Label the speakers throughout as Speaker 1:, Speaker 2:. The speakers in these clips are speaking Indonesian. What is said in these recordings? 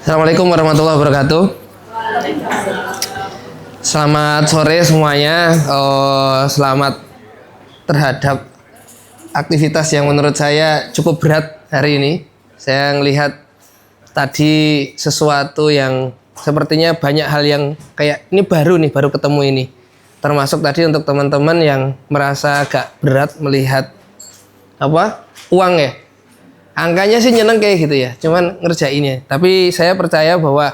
Speaker 1: Assalamualaikum warahmatullahi wabarakatuh. Selamat sore semuanya. Selamat terhadap aktivitas yang menurut saya cukup berat hari ini. Saya melihat tadi sesuatu yang sepertinya banyak hal yang kayak ini baru ketemu ini. Termasuk tadi untuk teman-teman yang merasa agak berat melihat uang ya. Angkanya sih nyeneng kayak gitu ya, cuman ngerjainnya. Tapi saya percaya bahwa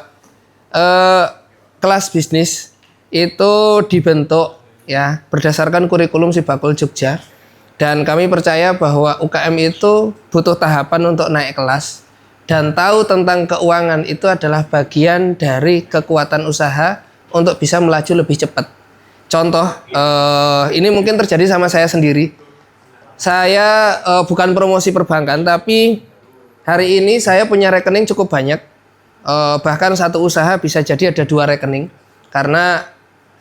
Speaker 1: kelas bisnis itu dibentuk ya berdasarkan kurikulum Sibakul Jogja, dan kami percaya bahwa UKM itu butuh tahapan untuk naik kelas, dan tahu tentang keuangan itu adalah bagian dari kekuatan usaha untuk bisa melaju lebih cepat. Contoh, ini mungkin terjadi sama saya sendiri. Saya bukan promosi perbankan, tapi hari ini saya punya rekening cukup banyak. Bahkan satu usaha bisa jadi ada 2 rekening. Karena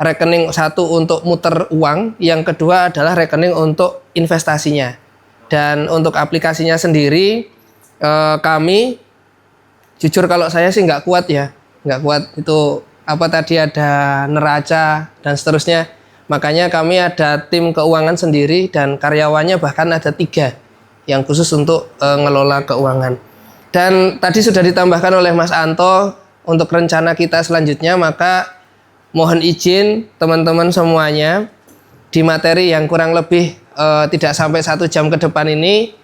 Speaker 1: rekening satu untuk muter uang, yang kedua adalah rekening untuk investasinya. Dan untuk aplikasinya sendiri, kami, jujur kalau saya sih nggak kuat ya. Nggak kuat itu tadi ada neraca dan seterusnya. Makanya kami ada tim keuangan sendiri dan karyawannya bahkan ada 3 yang khusus untuk ngelola keuangan. Dan tadi sudah ditambahkan oleh Mas Anto untuk rencana kita selanjutnya, maka mohon izin teman-teman semuanya di materi yang kurang lebih tidak sampai 1 jam ke depan ini,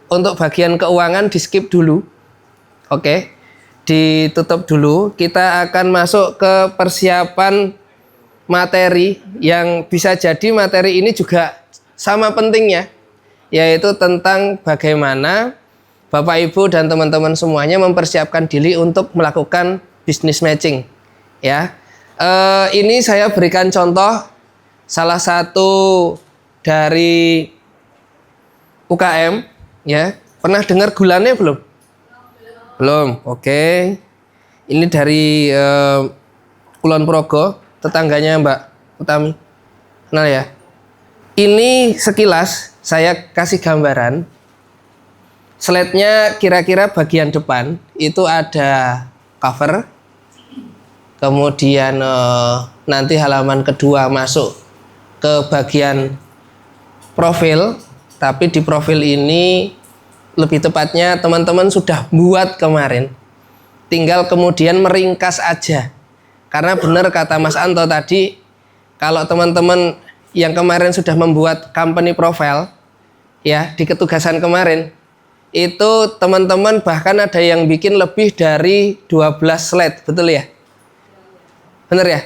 Speaker 1: untuk bagian keuangan di skip dulu. Oke, ditutup dulu. Kita akan masuk ke persiapan materi yang bisa jadi materi ini juga sama pentingnya, yaitu tentang bagaimana Bapak Ibu dan teman-teman semuanya mempersiapkan diri untuk melakukan business matching ya. Ini saya berikan contoh salah satu dari UKM ya. Pernah dengar Gulane belum? Belum. Oke. Ini dari Kulon Progo, tetangganya Mbak Utami. Kenal ya? Ini sekilas saya kasih gambaran. Slide-nya kira-kira bagian depan itu ada cover. Kemudian nanti halaman kedua masuk ke bagian profil. Tapi di profil ini lebih tepatnya teman-teman sudah buat kemarin. Tinggal kemudian meringkas aja. Karena benar kata Mas Anto tadi, kalau teman-teman yang kemarin sudah membuat company profile ya di ketugasan kemarin, itu teman-teman bahkan ada yang bikin lebih dari 12 slide, betul ya? Bener ya?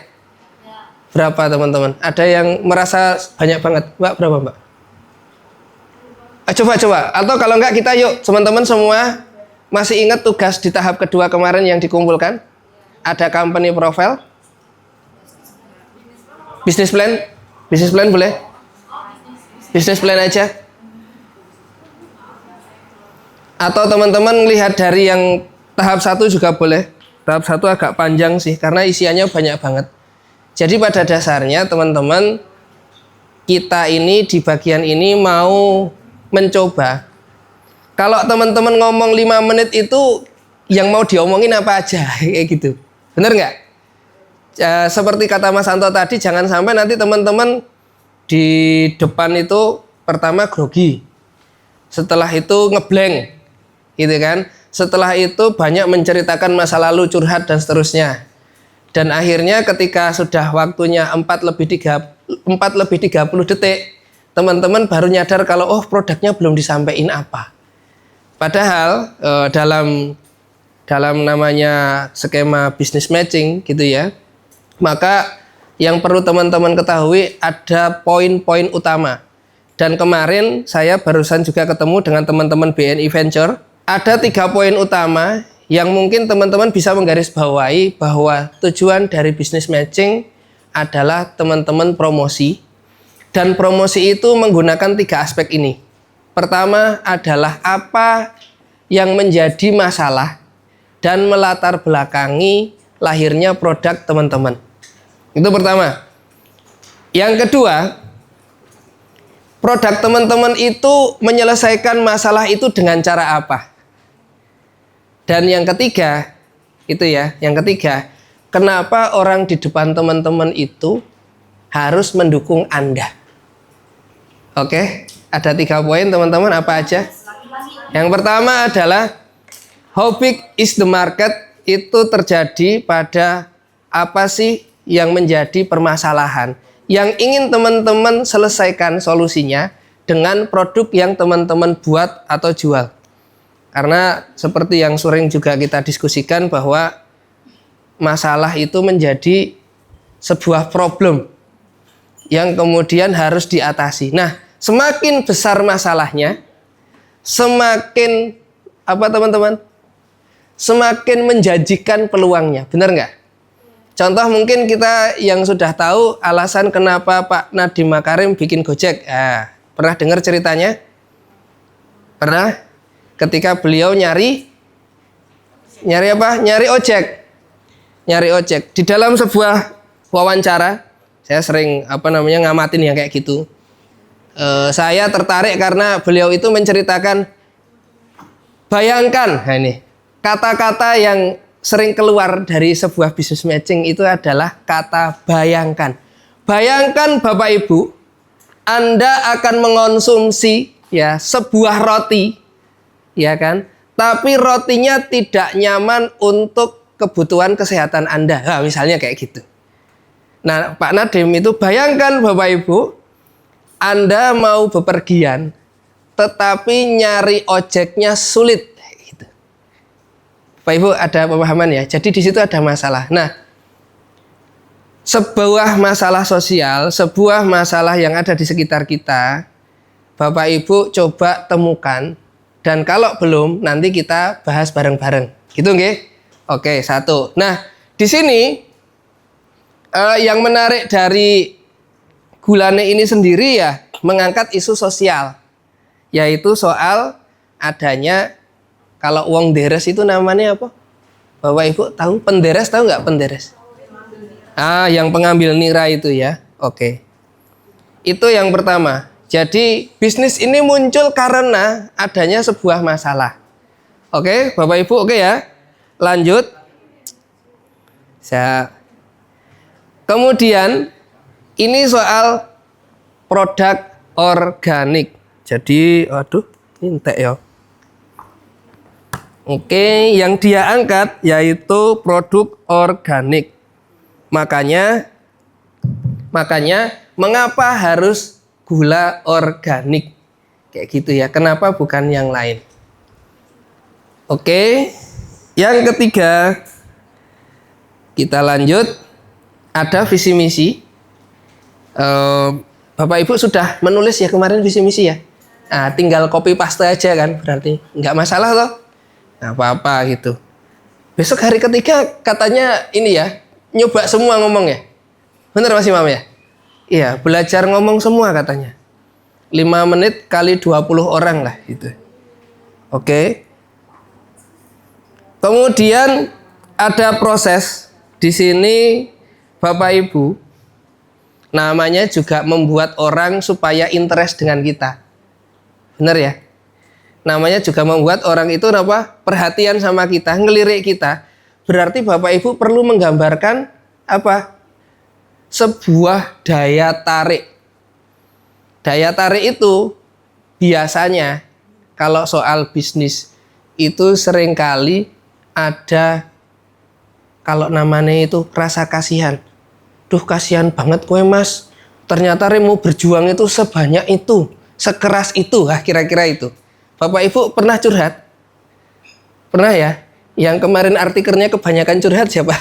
Speaker 1: Berapa teman-teman? Ada yang merasa banyak banget? Mbak, berapa Mbak? Coba. Atau kalau enggak kita yuk, teman-teman semua masih ingat tugas di tahap kedua kemarin yang dikumpulkan? Ada company profile, business plan boleh, business plan aja. Atau teman-teman lihat dari yang tahap 1 juga boleh. Tahap 1 agak panjang sih karena isiannya banyak banget. Jadi pada dasarnya teman-teman, kita ini di bagian ini mau mencoba. Kalau teman-teman ngomong 5 menit itu yang mau diomongin apa aja kayak gitu. Bener nggak? Seperti kata Mas Anto tadi, jangan sampai nanti teman-teman di depan itu pertama grogi, setelah itu ngeblank, gitu kan? Setelah itu banyak menceritakan masa lalu, curhat dan seterusnya. Dan akhirnya ketika sudah waktunya 4 lebih 30 detik, teman-teman baru nyadar kalau produknya belum disampaikan apa. Padahal dalam namanya skema business matching gitu ya, maka yang perlu teman-teman ketahui ada poin-poin utama. Dan kemarin saya barusan juga ketemu dengan teman-teman BNI Venture. Ada 3 poin utama yang mungkin teman-teman bisa menggarisbawahi bahwa tujuan dari business matching adalah teman-teman promosi. Dan promosi itu menggunakan 3 aspek ini. Pertama adalah apa yang menjadi masalah dan melatar belakangi lahirnya produk teman-teman. Itu pertama. Yang kedua, produk teman-teman itu menyelesaikan masalah itu dengan cara apa? Dan yang ketiga, Itu ya. Yang ketiga, kenapa orang di depan teman-teman itu harus mendukung Anda? Oke, ada 3 poin teman-teman, apa aja? Yang pertama adalah how big is the market, itu terjadi pada apa sih yang menjadi permasalahan yang ingin teman-teman selesaikan solusinya dengan produk yang teman-teman buat atau jual. Karena seperti yang sering juga kita diskusikan bahwa masalah itu menjadi sebuah problem yang kemudian harus diatasi. Nah, semakin besar masalahnya, semakin apa teman-teman? Semakin menjanjikan peluangnya, benar nggak? Contoh mungkin kita yang sudah tahu alasan kenapa Pak Nadiem Makarim bikin Gojek. Pernah dengar ceritanya? Pernah? Ketika beliau nyari apa? Nyari ojek. Nyari ojek. Di dalam sebuah wawancara, saya sering ngamatin yang kayak gitu. Saya tertarik karena beliau itu menceritakan, bayangkan, nah ini kata-kata yang sering keluar dari sebuah business matching itu adalah kata bayangkan. Bayangkan Bapak Ibu, Anda akan mengonsumsi ya sebuah roti, ya kan? Tapi rotinya tidak nyaman untuk kebutuhan kesehatan Anda. Nah, misalnya kayak gitu. Nah, Pak Nadiem itu bayangkan Bapak Ibu, Anda mau bepergian, tetapi nyari ojeknya sulit. Gitu. Bapak Ibu ada pemahaman ya? Jadi di situ ada masalah. Nah, sebuah masalah sosial, sebuah masalah yang ada di sekitar kita, Bapak Ibu coba temukan. Dan kalau belum, nanti kita bahas bareng-bareng. Gitu nggih? Oke, 1. Nah, di sini yang menarik dari Gulane ini sendiri ya mengangkat isu sosial, yaitu soal adanya, kalau uang deres itu namanya apa? Bapak Ibu tahu penderes, tahu nggak penderes? Yang pengambil nira itu ya. Oke. Itu yang pertama. Jadi bisnis ini muncul karena adanya sebuah masalah. Oke, Bapak Ibu, oke ya. Lanjut. Kemudian ini soal produk organik. Jadi, intek ya. Oke, yang dia angkat yaitu produk organik. Makanya mengapa harus gula organik? Kayak gitu ya. Kenapa bukan yang lain? Oke. Yang ketiga, kita lanjut. Ada visi misi. Bapak Ibu sudah menulis ya kemarin visi misi ya. Nah, tinggal copy paste aja kan, berarti nggak masalah loh. Nah, apa-apa gitu. Besok hari ketiga katanya ini ya, nyoba semua ngomong ya. Bener Mas Imam ya? Iya, belajar ngomong semua katanya. 5 menit kali 20 orang lah gitu. Oke. Kemudian ada proses di sini Bapak Ibu, namanya juga membuat orang supaya interest dengan kita. Benar ya? Namanya juga membuat orang itu apa? Perhatian sama kita, ngelirik kita. Berarti Bapak Ibu perlu menggambarkan apa? Sebuah daya tarik. Daya tarik itu biasanya kalau soal bisnis itu seringkali ada, kalau namanya itu rasa kasihan. Duh, kasihan banget kowe Mas. Ternyata mau berjuang itu sebanyak itu, sekeras itu, kira-kira itu. Bapak Ibu pernah curhat? Pernah ya? Yang kemarin artikelnya kebanyakan curhat siapa?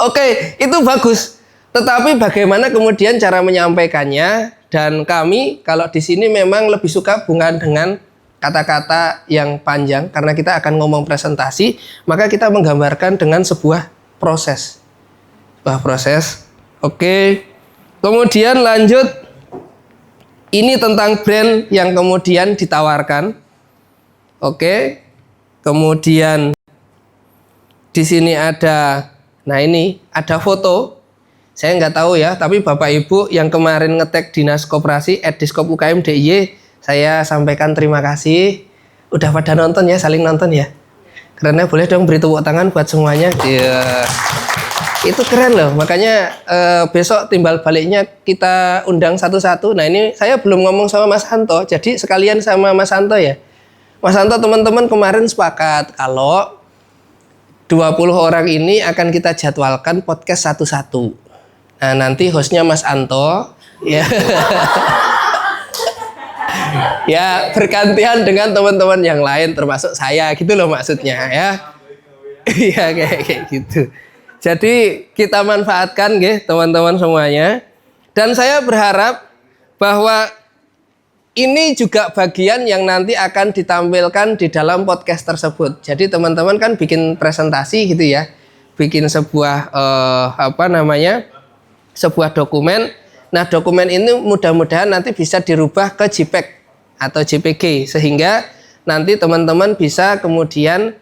Speaker 1: Oke, itu bagus. Tetapi bagaimana kemudian cara menyampaikannya? Dan kami kalau di sini memang lebih suka bukan dengan kata-kata yang panjang, karena kita akan ngomong presentasi, maka kita menggambarkan dengan sebuah proses. Proses. Oke. Kemudian lanjut. Ini tentang brand yang kemudian ditawarkan. Oke. Kemudian di sini ada, nah ini ada foto. Saya nggak tahu ya, tapi Bapak Ibu yang kemarin ngetek Dinas Koperasi @diskop UKM DIY, saya sampaikan terima kasih. Udah pada nonton ya, saling nonton ya. Karena boleh dong beri tepuk tangan buat semuanya. Iya. Itu keren loh. Makanya besok timbal baliknya kita undang satu-satu. Nah ini saya belum ngomong sama Mas Hanto. Jadi sekalian sama Mas Hanto ya. Mas Hanto, teman-teman kemarin sepakat kalau 20 orang ini akan kita jadwalkan podcast satu-satu. Nah nanti hostnya Mas Anto. Ya. Ya bergantian dengan teman-teman yang lain termasuk saya gitu loh maksudnya ya. Iya kayak gitu. Jadi kita manfaatkan teman-teman semuanya. Dan saya berharap bahwa ini juga bagian yang nanti akan ditampilkan di dalam podcast tersebut. Jadi teman-teman kan bikin presentasi gitu ya. Bikin sebuah sebuah dokumen. Nah, dokumen ini mudah-mudahan nanti bisa dirubah ke JPEG atau JPG sehingga nanti teman-teman bisa kemudian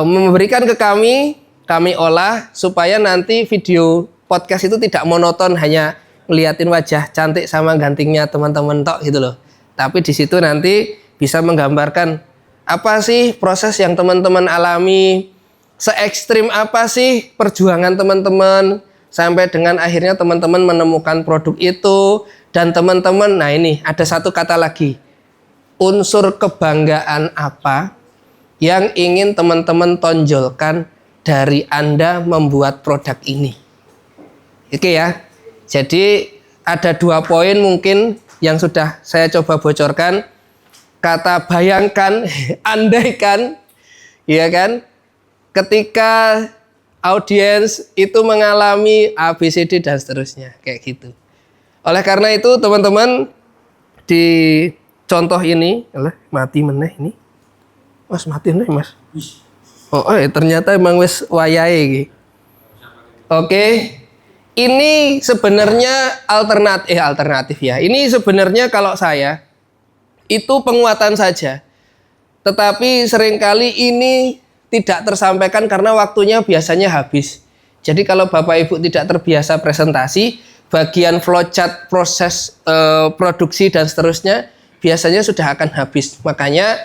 Speaker 1: memberikan ke kami olah supaya nanti video podcast itu tidak monoton hanya ngeliatin wajah cantik sama gantingnya teman-teman tok gitu loh. Tapi di situ nanti bisa menggambarkan apa sih proses yang teman-teman alami, se-ekstrim apa sih perjuangan teman-teman sampai dengan akhirnya teman-teman menemukan produk itu. Dan teman-teman, nah ini ada satu kata lagi, unsur kebanggaan apa yang ingin teman-teman tonjolkan dari Anda membuat produk ini. Oke ya, jadi ada 2 poin mungkin yang sudah saya coba bocorkan. Kata bayangkan, andaikan, ya kan, ketika audiens itu mengalami ABCD dan seterusnya, kayak gitu. Oleh karena itu teman-teman, di contoh ini, mati meneh ini, Mas mati meneh Mas. Ternyata emang wis wayahe iki. Oke. Ini sebenarnya alternatif ya. Ini sebenarnya kalau saya itu penguatan saja. Tetapi seringkali ini tidak tersampaikan karena waktunya biasanya habis. Jadi kalau Bapak Ibu tidak terbiasa presentasi, bagian flowchart proses produksi dan seterusnya biasanya sudah akan habis. Makanya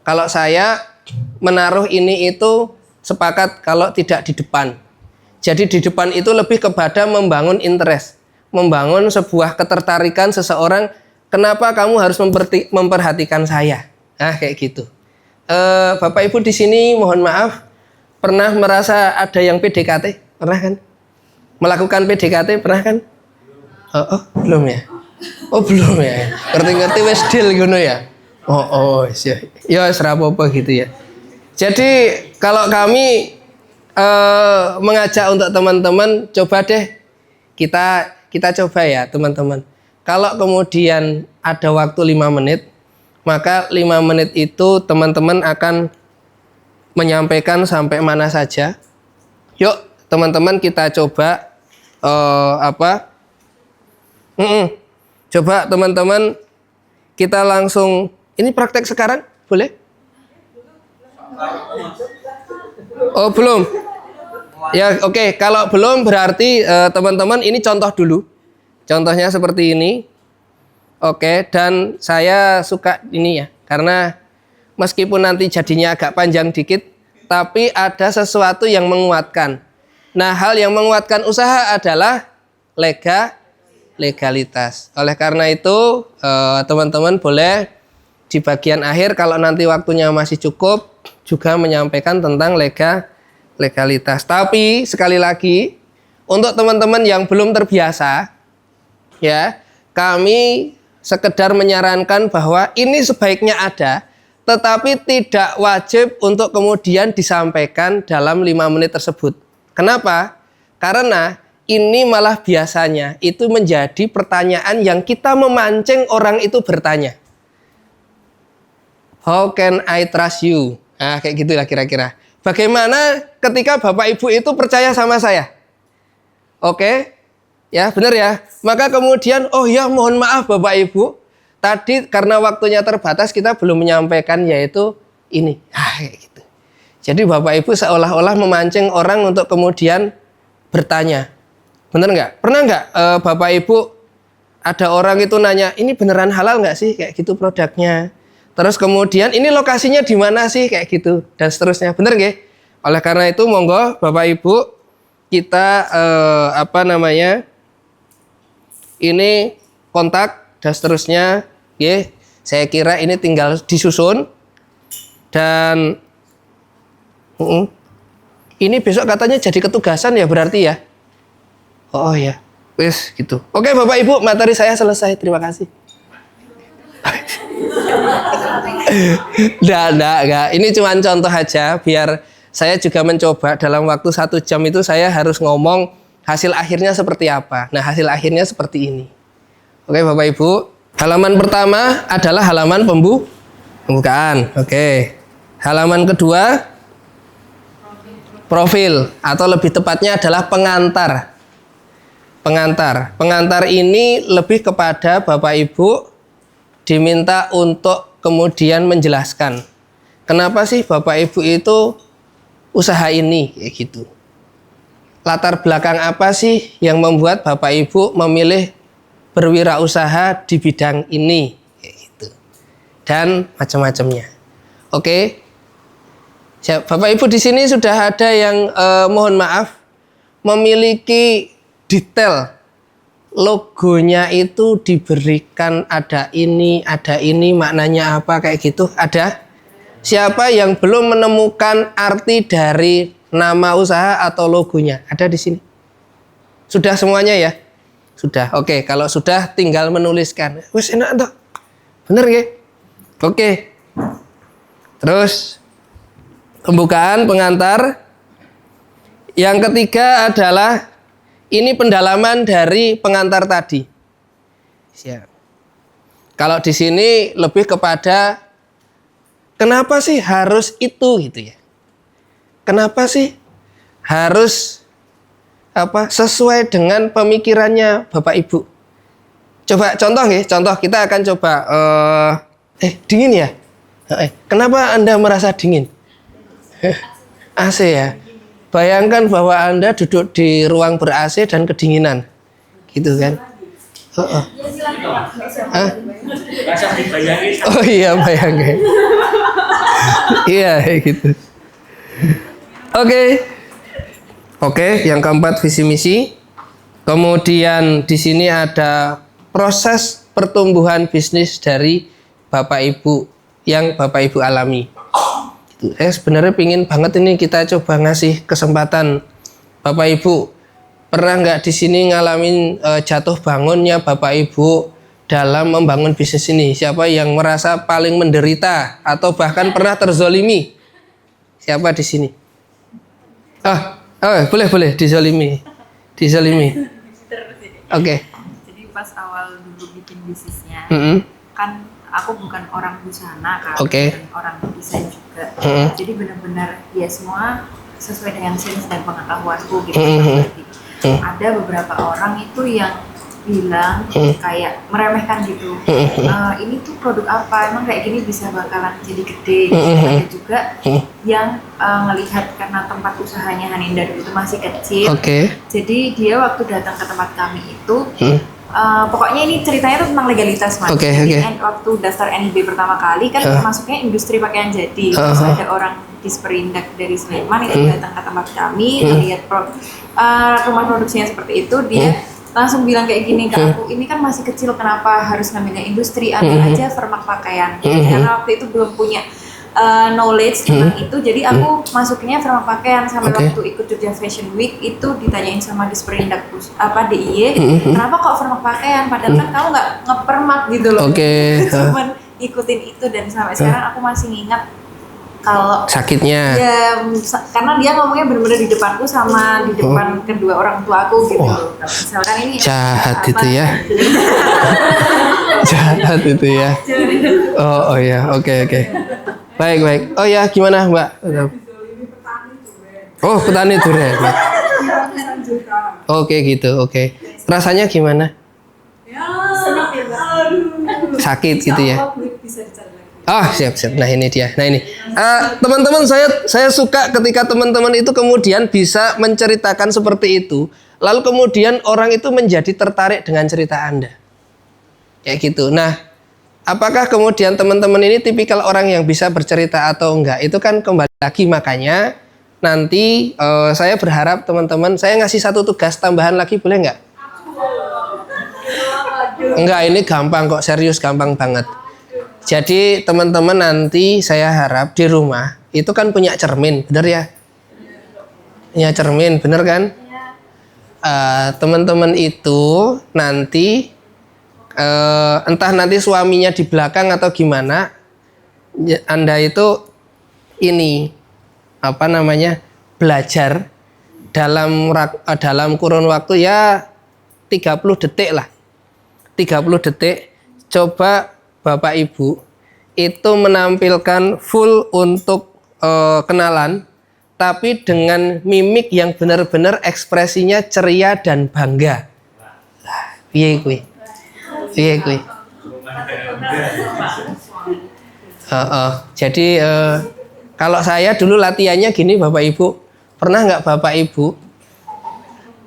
Speaker 1: kalau saya menaruh ini itu sepakat kalau tidak di depan. Jadi di depan itu lebih kepada membangun interest, membangun sebuah ketertarikan seseorang. Kenapa kamu harus memperhatikan saya? Nah kayak gitu. Bapak Ibu di sini mohon maaf pernah merasa ada yang PDKT? Pernah kan? Melakukan PDKT pernah kan? Belum ya? Belum ya. Ngerti-ngerti wes deal ngono ya. Ya serah apa gitu ya. Jadi kalau kami mengajak untuk teman-teman, coba deh kita coba ya teman-teman. Kalau kemudian ada waktu 5 menit, maka 5 menit itu teman-teman akan menyampaikan sampai mana saja. Yuk teman-teman kita coba coba teman-teman kita langsung ini praktek sekarang boleh? Belum. Ya oke. Kalau belum berarti teman-teman ini contoh dulu. Contohnya seperti ini. Oke. Dan saya suka ini ya. Karena meskipun nanti jadinya agak panjang dikit, tapi ada sesuatu yang menguatkan. Nah hal yang menguatkan usaha adalah legalitas. Oleh karena itu teman-teman boleh di bagian akhir kalau nanti waktunya masih cukup juga menyampaikan tentang legalitas. Tapi sekali lagi untuk teman-teman yang belum terbiasa ya, kami sekedar menyarankan bahwa ini sebaiknya ada, tetapi tidak wajib untuk kemudian disampaikan dalam 5 menit tersebut. Kenapa? Karena ini malah biasanya itu menjadi pertanyaan yang kita memancing orang itu bertanya. How can I trust you? Nah, kayak gitulah kira-kira. Bagaimana ketika Bapak Ibu itu percaya sama saya? Oke? Ya, benar ya. Maka kemudian, oh ya mohon maaf Bapak Ibu, tadi karena waktunya terbatas kita belum menyampaikan yaitu ini. Kayak gitu. Jadi Bapak Ibu seolah-olah memancing orang untuk kemudian bertanya. Benar nggak? Pernah nggak Bapak Ibu ada orang itu nanya, ini beneran halal nggak sih kayak gitu produknya? Terus kemudian ini lokasinya di mana sih kayak gitu dan seterusnya. Bener nggih? Oleh karena itu monggo Bapak Ibu kita ini kontak dan seterusnya. Nggih, saya kira ini tinggal disusun dan ini besok katanya jadi ketugasan ya berarti ya. Oh ya, wis gitu. Oke Bapak Ibu, materi saya selesai. Terima kasih. Enggak. Ini cuma contoh aja biar saya juga mencoba dalam waktu 1 jam itu saya harus ngomong hasil akhirnya seperti apa. Nah, hasil akhirnya seperti ini. Oke Bapak Ibu, halaman pertama adalah halaman pembukaan. Oke. Halaman kedua profil atau lebih tepatnya adalah pengantar. Pengantar ini lebih kepada Bapak Ibu diminta untuk kemudian menjelaskan kenapa sih Bapak Ibu itu usaha ini kayak gitu. Latar belakang apa sih yang membuat Bapak Ibu memilih berwirausaha di bidang ini kayak gitu. Dan macam-macamnya. Oke. Bapak Ibu di sini sudah ada yang mohon maaf memiliki detail logonya itu diberikan ada ini maknanya apa kayak gitu. Ada? Siapa yang belum menemukan arti dari nama usaha atau logonya? Ada di sini? Sudah semuanya ya? Sudah. Oke, kalau sudah tinggal menuliskan. Wes enak toh? Bener ya? Oke. Terus pembukaan, pengantar. Yang ketiga adalah ini pendalaman dari pengantar tadi. Siap. Kalau di sini lebih kepada kenapa sih harus itu gitu ya? Kenapa sih harus sesuai dengan pemikirannya Bapak Ibu? Coba contoh ya, contoh kita akan coba dingin ya? Kenapa Anda merasa dingin? AC ya. Bayangkan bahwa Anda duduk di ruang ber-AC dan kedinginan. Gitu kan? Oh iya, bayangin. Iya, gitu. Oke, yang keempat visi misi. Kemudian di sini ada proses pertumbuhan bisnis dari Bapak Ibu yang Bapak Ibu alami. Saya sebenarnya pingin banget ini kita coba ngasih kesempatan Bapak Ibu. Pernah nggak di sini ngalamin jatuh bangunnya Bapak Ibu dalam membangun bisnis ini? Siapa yang merasa paling menderita atau bahkan pernah terzolimi? Siapa di sini? Boleh dizolimi. Oke.
Speaker 2: Jadi pas awal dulu bikin bisnisnya, kan aku bukan orang busana kan, orang desain juga. Jadi benar-benar ya semua sesuai dengan sense dan pengetahuanku gitu. Ada beberapa orang itu yang bilang kayak meremehkan gitu. Ini tuh produk apa? Emang kayak gini bisa bakalan jadi gede. Ada juga yang ngelihat karena tempat usahanya Haninda itu masih kecil. Jadi dia waktu datang ke tempat kami itu pokoknya ini ceritanya tuh tentang legalitas mas. Waktu daftar NIB pertama kali kan masuknya industri pakaian jadi. Terus ada orang Disperindak dari Sleman itu datang ke tempat kami, melihat rumah produksinya seperti itu, dia langsung bilang kayak gini ke aku, ini kan masih kecil kenapa harus ngambilnya industri, ambil aja Vermak pakaian. Karena waktu itu belum punya knowledge tentang itu, jadi aku masuknya Vermak pakaian. Sampai waktu ikut Jogja Fashion Week itu ditanyain sama Disperindak DIY, kenapa kok Vermak pakaian, padahal kan kamu nggak ngepermak gitu loh. Cuman ikutin itu dan sampai sekarang aku masih ngingat kalau
Speaker 1: sakitnya
Speaker 2: ya, karena dia ngomongnya benar-benar di depanku sama di depan kedua orang tua aku gitu. Misalkan ini
Speaker 1: jahat itu ya. Jahat itu ya. Oh ya, oke. Baik. Oh ya, gimana Mbak? Oh, petani durian. Oke gitu, oke. Rasanya gimana?
Speaker 2: Ya, senang ya Mbak.
Speaker 1: Sakit gitu ya. Siap. Nah ini dia. Nah ini teman-teman, saya suka ketika teman-teman itu kemudian bisa menceritakan seperti itu, lalu kemudian orang itu menjadi tertarik dengan cerita Anda, kayak gitu. Nah Apakah kemudian teman-teman ini tipikal orang yang bisa bercerita atau enggak? Itu kan kembali lagi, makanya nanti saya berharap teman-teman, saya ngasih satu tugas tambahan lagi, boleh nggak? Enggak, ini gampang kok, serius gampang banget. Jadi teman-teman nanti saya harap di rumah itu kan punya cermin, bener ya? Punya cermin, bener kan? Teman-teman itu nanti entah nanti suaminya di belakang atau gimana, Anda itu ini apa namanya, belajar dalam kurun waktu ya 30 detik lah. 30 detik coba Bapak Ibu itu menampilkan full untuk kenalan, tapi dengan mimik yang benar-benar ekspresinya ceria dan bangga. Piye kuwi? Piye kuwi? Jadi kalau saya dulu latihannya gini Bapak Ibu. Pernah nggak Bapak Ibu?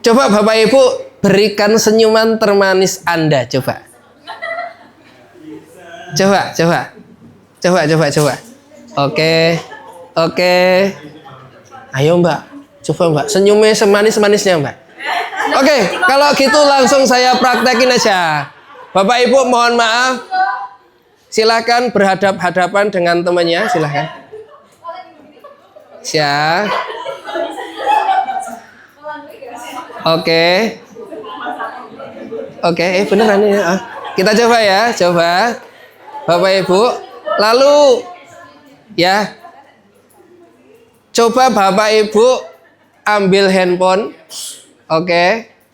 Speaker 1: Coba Bapak Ibu berikan senyuman termanis Anda, coba. Coba. Oke. Ayo Mbak, coba Mbak, senyumnya semanis-manisnya Mbak. Oke, kalau gitu langsung saya praktekin aja. Bapak Ibu mohon maaf. Silakan berhadap-hadapan dengan temannya, silakan. Oke, beneran ini. Kita coba ya, coba. Bapak Ibu, lalu ya, coba Bapak Ibu ambil handphone, oke,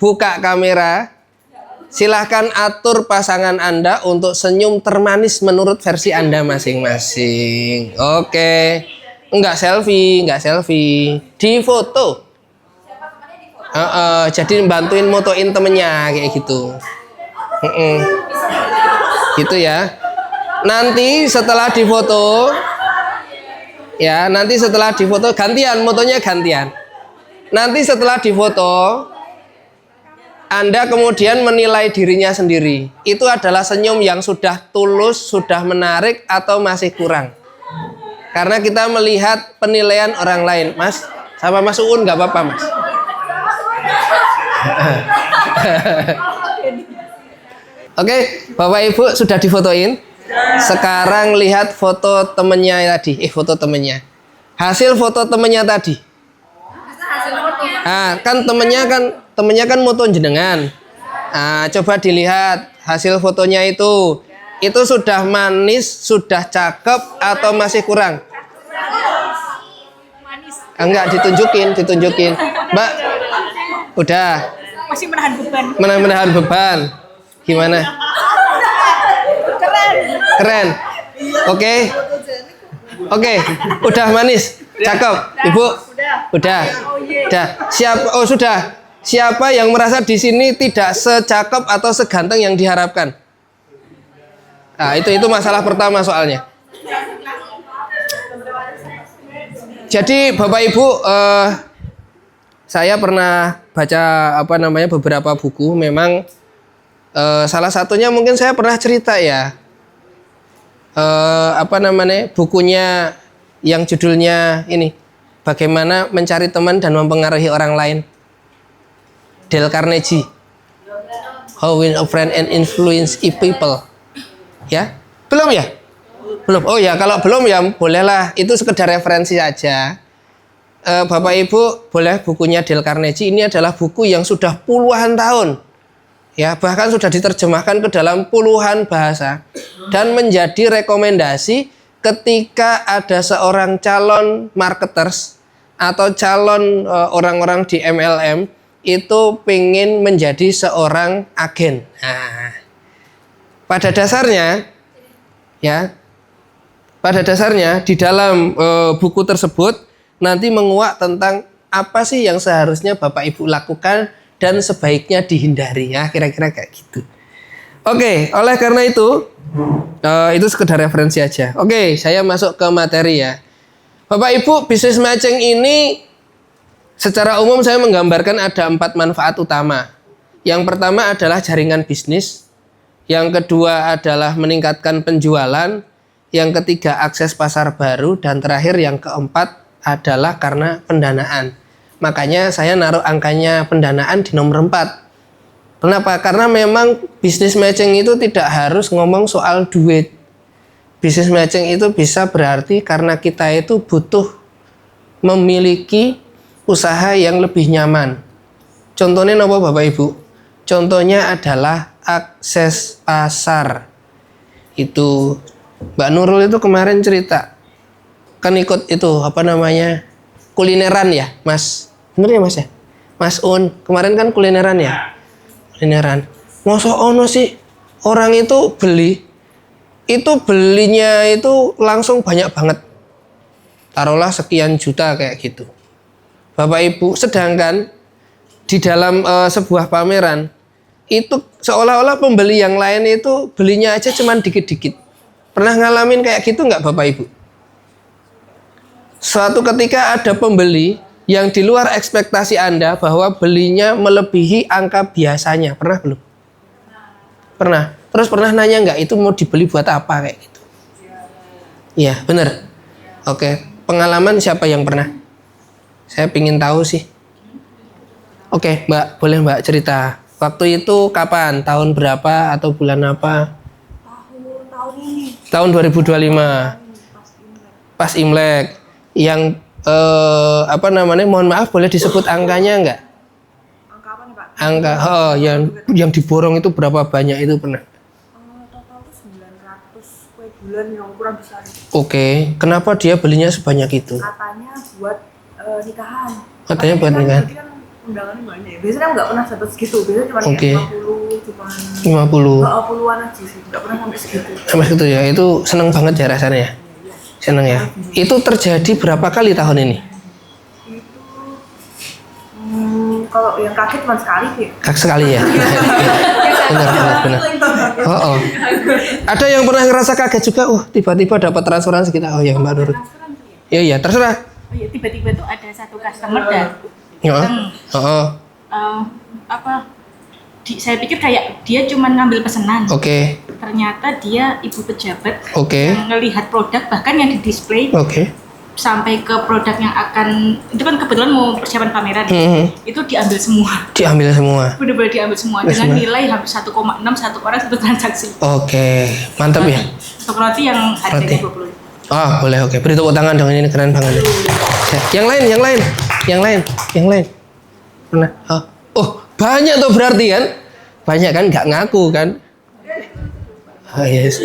Speaker 1: buka kamera, silahkan atur pasangan Anda untuk senyum termanis menurut versi Anda masing-masing. Oke, enggak selfie, di foto. Jadi bantuin motoin temennya kayak gitu. Gitu ya. Nanti setelah difoto, gantian, motonya gantian. Nanti setelah difoto, Anda kemudian menilai dirinya sendiri. Itu adalah senyum yang sudah tulus, sudah menarik, atau masih kurang. Karena kita melihat penilaian orang lain. Mas, sama Mas Uun nggak apa-apa Mas. Oke, Bapak Ibu sudah difotoin. Sekarang lihat foto temennya tadi. Foto temennya. Hasil foto temennya tadi. Kan temennya kan moto jenengan. Coba dilihat hasil fotonya itu. Itu sudah manis, sudah cakep, atau masih kurang? Enggak, ditunjukin. Mbak, udah.
Speaker 2: Masih menahan beban.
Speaker 1: Menahan beban. Gimana? Keren. Oke, udah manis, cakep, Ibu. Udah. Siapa yang merasa di sini tidak secakep atau seganteng yang diharapkan? Itu masalah pertama soalnya. Jadi Bapak Ibu, saya pernah baca beberapa buku. Memang salah satunya mungkin saya pernah cerita ya. Bukunya yang judulnya ini, Bagaimana Mencari Teman dan Mempengaruhi Orang Lain, Dale Carnegie. How Win a Friend and Influence People. Ya, belum ya? Belum. Oh ya, kalau belum ya bolehlah. Itu sekedar referensi aja. Bapak Ibu boleh bukunya Dale Carnegie. Ini adalah buku yang sudah puluhan tahun. Ya, bahkan sudah diterjemahkan ke dalam puluhan bahasa dan menjadi rekomendasi ketika ada seorang calon marketers atau calon orang-orang di MLM itu pengen menjadi seorang agen. Pada dasarnya di dalam buku tersebut nanti menguak tentang apa sih yang seharusnya Bapak Ibu lakukan dan sebaiknya dihindari, ya, kira-kira kayak gitu. Oke, oleh karena itu sekedar referensi aja. Oke, saya masuk ke materi ya. Bapak Ibu, bisnis matching ini secara umum saya menggambarkan ada 4 manfaat utama. Yang pertama adalah jaringan bisnis. Yang kedua adalah meningkatkan penjualan. Yang ketiga akses pasar baru. Dan terakhir yang keempat adalah karena pendanaan. Makanya saya naruh angkanya pendanaan di nomor 4. Kenapa? Karena memang bisnis matching itu tidak harus ngomong soal duit. Bisnis matching itu bisa berarti karena kita itu butuh memiliki usaha yang lebih nyaman. Contohnya apa Bapak Ibu? Contohnya adalah akses pasar. Itu Mbak Nurul itu kemarin cerita, kan ikut itu apa namanya, kulineran ya Mas, bener ya Mas ya, Mas Un kemarin kan kulineran ya, kulineran. Masa ono sih orang itu belinya itu langsung banyak banget, taruhlah sekian juta kayak gitu Bapak Ibu, sedangkan di dalam sebuah pameran itu seolah-olah pembeli yang lain itu belinya aja cuman dikit-dikit. Pernah ngalamin kayak gitu nggak Bapak Ibu? Suatu ketika ada pembeli yang di luar ekspektasi Anda bahwa belinya melebihi angka biasanya. Pernah belum? Pernah. Terus pernah nanya nggak itu mau dibeli buat apa kayak gitu? Iya, bener. Oke, pengalaman siapa yang pernah? Saya pingin tahu sih. Oke, Mbak, boleh Mbak cerita. Waktu itu kapan? Tahun berapa atau bulan apa?
Speaker 2: Tahun ini.
Speaker 1: Tahun 2025. Pas Imlek. Yang apa namanya? Mohon maaf, boleh disebut angkanya enggak?
Speaker 2: Angka apa nih Pak?
Speaker 1: Angka yang diborong itu berapa banyak itu pernah?
Speaker 2: Total tuh 900 kue bulan yang kurang besar.
Speaker 1: Oke, kenapa dia belinya sebanyak itu?
Speaker 2: Katanya buat nikahan.
Speaker 1: Katanya buat nikahan.
Speaker 2: Jadi kan undangannya banyak ya. Biasanya nggak pernah dapat segitu. Biasanya cuma
Speaker 1: Oke.
Speaker 2: 50, cuma
Speaker 1: 50.
Speaker 2: puluhan aja sih. Nggak pernah sampai segitu.
Speaker 1: Sampai segitu ya. Itu seneng banget ya rasanya ya. Seneng ya. Itu terjadi berapa kali tahun ini?
Speaker 2: Itu kalau yang kaget cuma sekali sih.
Speaker 1: Sekali ya. Benar. Oh. Ada yang pernah ngerasa kaget juga. Tiba-tiba dapat transferan sekitar. Oh ya Mbak Nurul. Iya, terserah.
Speaker 3: Oh ya, tiba-tiba tuh ada satu customer dan saya pikir kayak dia cuma ngambil pesanan.
Speaker 1: Oke.
Speaker 3: Ternyata dia ibu pejabat
Speaker 1: Oke.
Speaker 3: yang ngelihat produk bahkan yang di display
Speaker 1: Oke.
Speaker 3: sampai ke produk yang akan itu kan kebetulan mau persiapan pameran itu diambil semua.
Speaker 1: Diambil semua.
Speaker 3: Benar-benar diambil semua dengan nilai hampir 1,6 satu orang satu transaksi.
Speaker 1: Oke, mantap ya.
Speaker 3: Untuk roti yang harganya 20.
Speaker 1: Boleh, oke. Beri tepuk tangan dong, ini keren banget. Yang lain. Pernah? Banyak tuh berarti kan? Banyak kan? Nggak ngaku kan? Yes,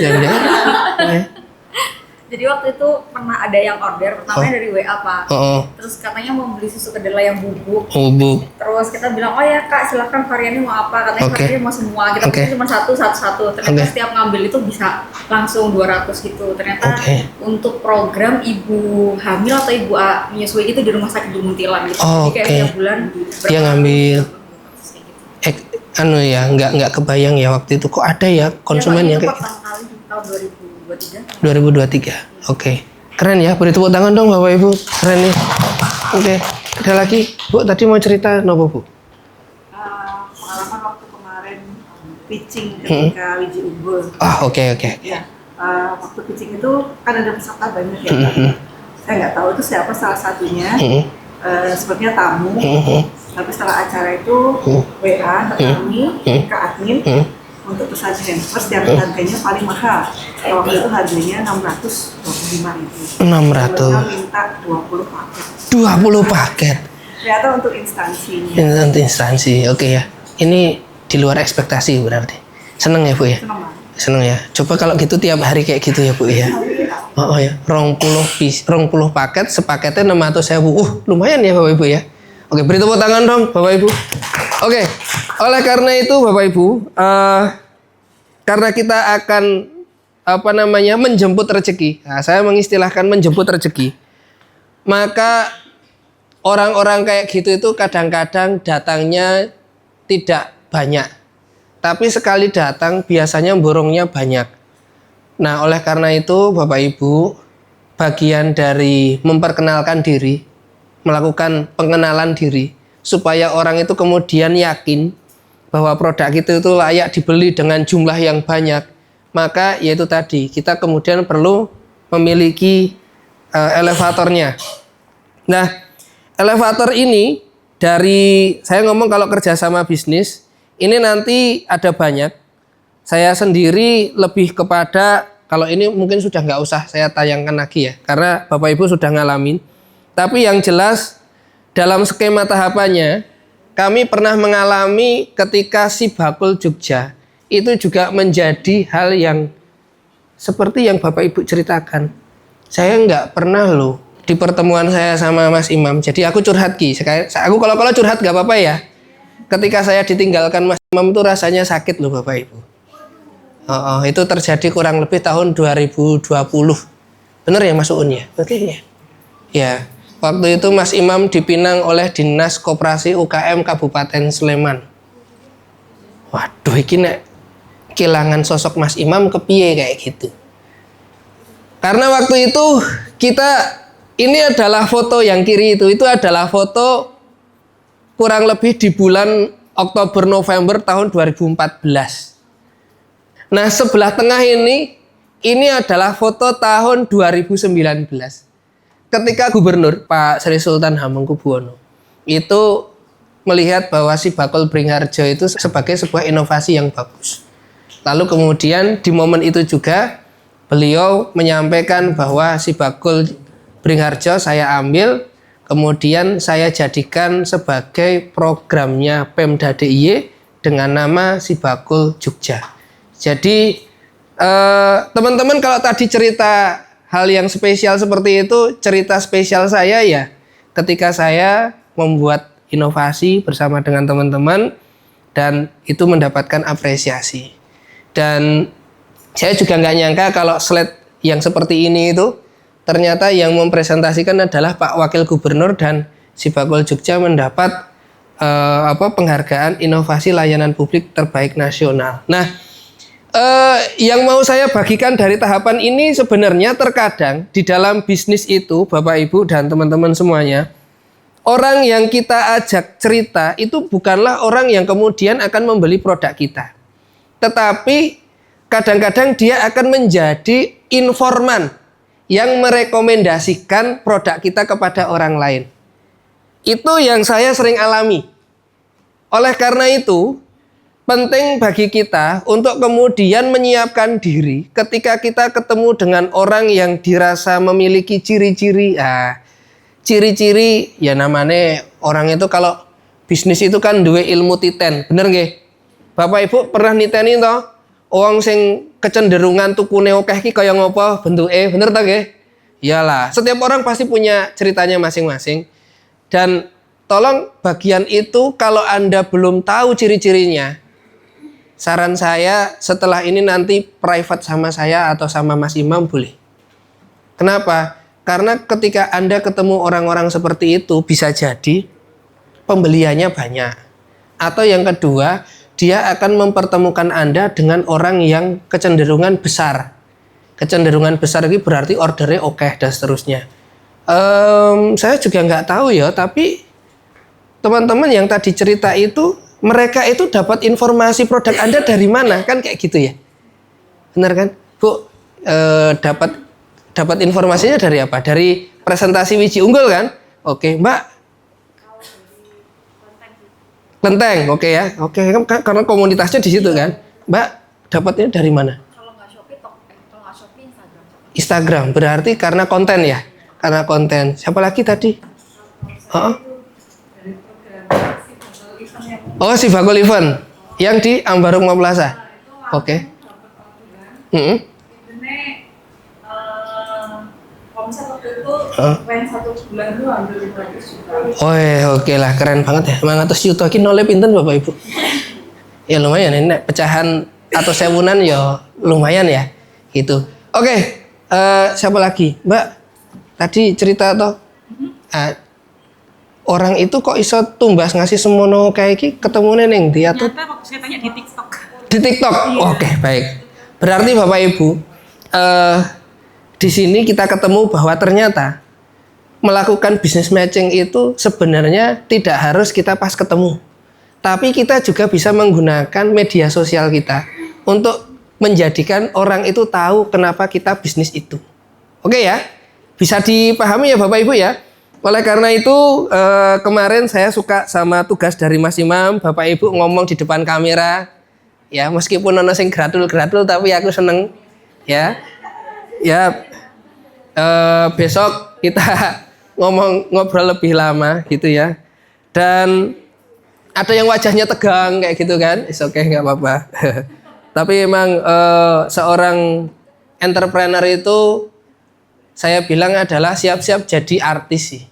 Speaker 2: Jadi waktu itu pernah ada yang order, pertamanya dari WA Pak. Terus katanya mau beli susu kedelai yang bubuk. Terus kita bilang, oh ya Kak silakan variannya mau apa? Katanya variannya mau semua. Kita pilih cuma satu. Ternyata setiap ngambil itu bisa langsung 200 gitu. Ternyata untuk program ibu hamil atau ibu menyusui itu di rumah sakit di Muntilan gitu. Jadi kayak tiap bulan
Speaker 1: dia ngambil. Nggak kebayang ya waktu itu kok ada ya konsumen yang kayak gitu.
Speaker 2: Pertama kali di tahun
Speaker 1: 2023. Oke. Keren ya, beri tepuk tangan dong Bapak Ibu. Keren nih. Oke. Ada lagi, Bu, tadi mau cerita nopo, Bu?
Speaker 4: Pengalaman waktu kemarin pitching ketika Wiji Unggul.
Speaker 1: Oke.
Speaker 4: Ya, waktu pitching itu kan ada peserta banyak ya. Saya nggak tahu itu siapa salah satunya. Sepertinya tamu. Tapi setelah acara itu WA ke kami, ke admin untuk pesan hampers yang harganya paling mahal. Waktu itu harganya 625.000.
Speaker 1: 600.
Speaker 4: Minta 20 paket.
Speaker 1: 20 paket.
Speaker 4: Ternyata untuk instansinya.
Speaker 1: Untuk instansi, oke ya. Ini di luar ekspektasi berarti. Seneng ya Bu ya?
Speaker 4: Senang banget.
Speaker 1: Seneng ya. Coba kalau gitu tiap hari kayak gitu ya Bu ya. Ya. 20 paket, sepaketnya 600.000. Lumayan ya Bapak Ibu ya. Oke, beri tepuk tangan dong Bapak Ibu. Oke, oleh karena itu Bapak Ibu, karena kita akan menjemput rezeki. Nah, saya mengistilahkan menjemput rezeki. Maka orang-orang kayak gitu itu kadang-kadang datangnya tidak banyak. Tapi sekali datang biasanya borongnya banyak. Nah, oleh karena itu Bapak Ibu, bagian dari memperkenalkan diri, melakukan pengenalan diri supaya orang itu kemudian yakin bahwa produk itu layak dibeli dengan jumlah yang banyak, maka yaitu tadi kita kemudian perlu memiliki elevatornya. Nah, elevator ini dari saya ngomong kalau kerjasama bisnis ini nanti ada banyak. Saya sendiri lebih kepada kalau ini mungkin sudah nggak usah saya tayangkan lagi ya, karena Bapak Ibu sudah ngalamin. Tapi yang jelas dalam skema tahapannya kami pernah mengalami ketika Sibakul Jogja itu juga menjadi hal yang seperti yang Bapak Ibu ceritakan. Saya nggak pernah loh di pertemuan saya sama Mas Imam. Jadi aku curhat Ki. Aku kalau curhat nggak apa-apa ya. Ketika saya ditinggalkan Mas Imam itu rasanya sakit loh Bapak Ibu. Itu terjadi kurang lebih tahun 2020. Bener ya Mas Uun ya? Oke ya. Ya. Waktu itu Mas Imam dipinang oleh Dinas Koperasi UKM Kabupaten Sleman. Waduh, ini nek kehilangan sosok Mas Imam kepiye kayak gitu. Karena waktu itu ini adalah foto yang kiri itu adalah foto kurang lebih di bulan Oktober November tahun 2014. Nah, sebelah tengah ini adalah foto tahun 2019. Ketika Gubernur Pak Sri Sultan Hamengkubuwono itu melihat bahwa Sibakul Beringharjo itu sebagai sebuah inovasi yang bagus. Lalu kemudian di momen itu juga beliau menyampaikan bahwa Sibakul Beringharjo saya ambil, kemudian saya jadikan sebagai programnya Pemda DIY dengan nama Sibakul Jogja. Jadi teman-teman kalau tadi cerita hal yang spesial seperti itu, cerita spesial saya ya ketika saya membuat inovasi bersama dengan teman-teman dan itu mendapatkan apresiasi. Dan saya juga nggak nyangka kalau slide yang seperti ini itu ternyata yang mempresentasikan adalah Pak Wakil Gubernur dan Sibakul Jogja mendapat penghargaan inovasi layanan publik terbaik nasional. Nah, yang mau saya bagikan dari tahapan ini sebenarnya terkadang di dalam bisnis itu Bapak Ibu dan teman-teman semuanya, orang yang kita ajak cerita itu bukanlah orang yang kemudian akan membeli produk kita. Tetapi kadang-kadang dia akan menjadi informan yang merekomendasikan produk kita kepada orang lain. Itu yang saya sering alami. Oleh karena itu penting bagi kita untuk kemudian menyiapkan diri ketika kita ketemu dengan orang yang dirasa memiliki ciri-ciri. Ciri-ciri ya namanya orang itu kalau bisnis itu kan duwe ilmu titen, bener nggih? Bapak Ibu pernah niteni toh? Wong sing kecenderungan tukune akeh ki kaya ngopo bentuke, bener ta nggih? Iyalah, setiap orang pasti punya ceritanya masing-masing. Dan tolong bagian itu kalau Anda belum tahu ciri-cirinya, saran saya setelah ini nanti private sama saya atau sama Mas Imam boleh. Kenapa? Karena ketika Anda ketemu orang-orang seperti itu bisa jadi pembeliannya banyak. Atau yang kedua, dia akan mempertemukan Anda dengan orang yang kecenderungan besar. Kecenderungan besar ini berarti ordernya oke dan seterusnya. Saya juga nggak tahu ya, tapi teman-teman yang tadi cerita itu mereka itu dapat informasi produk Anda dari mana? Kan kayak gitu ya. Benar kan? Bu, dapat informasinya dari apa? Dari presentasi Wiji Unggul kan? Oke, Mbak. Klenteng, oke ya. Oke, karena komunitasnya di situ kan. Mbak, dapatnya dari mana?
Speaker 2: Kalau nggak Shopee,
Speaker 1: Instagram. Berarti karena konten ya? Karena konten. Siapa lagi tadi? Oh, Sibakul Event yang di Ambarukma Plaza. Oke.
Speaker 4: Omset waktu itu main 1 bulan itu hampir 500 juta.
Speaker 1: Oh oke lah, keren banget ya. 500 juta ki nolnya pinten Bapak Ibu? Ya lumayan ini pecahan atau sewunan ya lumayan ya. Gitu. Oke, siapa lagi? Mbak, tadi cerita toh orang itu kok iso tumbas ngasih semono kayak iki ketemune ning ndi atau
Speaker 3: Ternyata saya tanya di TikTok.
Speaker 1: di TikTok.
Speaker 3: Iya.
Speaker 1: Oke, baik. Berarti Bapak Ibu di sini kita ketemu bahwa ternyata melakukan business matching itu sebenarnya tidak harus kita pas ketemu. Tapi kita juga bisa menggunakan media sosial kita untuk menjadikan orang itu tahu kenapa kita bisnis itu. Oke ya, bisa dipahami ya Bapak Ibu ya. Oleh karena itu kemarin saya suka sama tugas dari Mas Imam, Bapak Ibu ngomong di depan kamera. Ya meskipun ono sing gratul-gratul tapi aku seneng ya. Ya besok kita ngobrol lebih lama gitu ya. Dan ada yang wajahnya tegang kayak gitu kan, oke nggak apa-apa. Tapi emang seorang entrepreneur itu saya bilang adalah siap-siap jadi artis sih.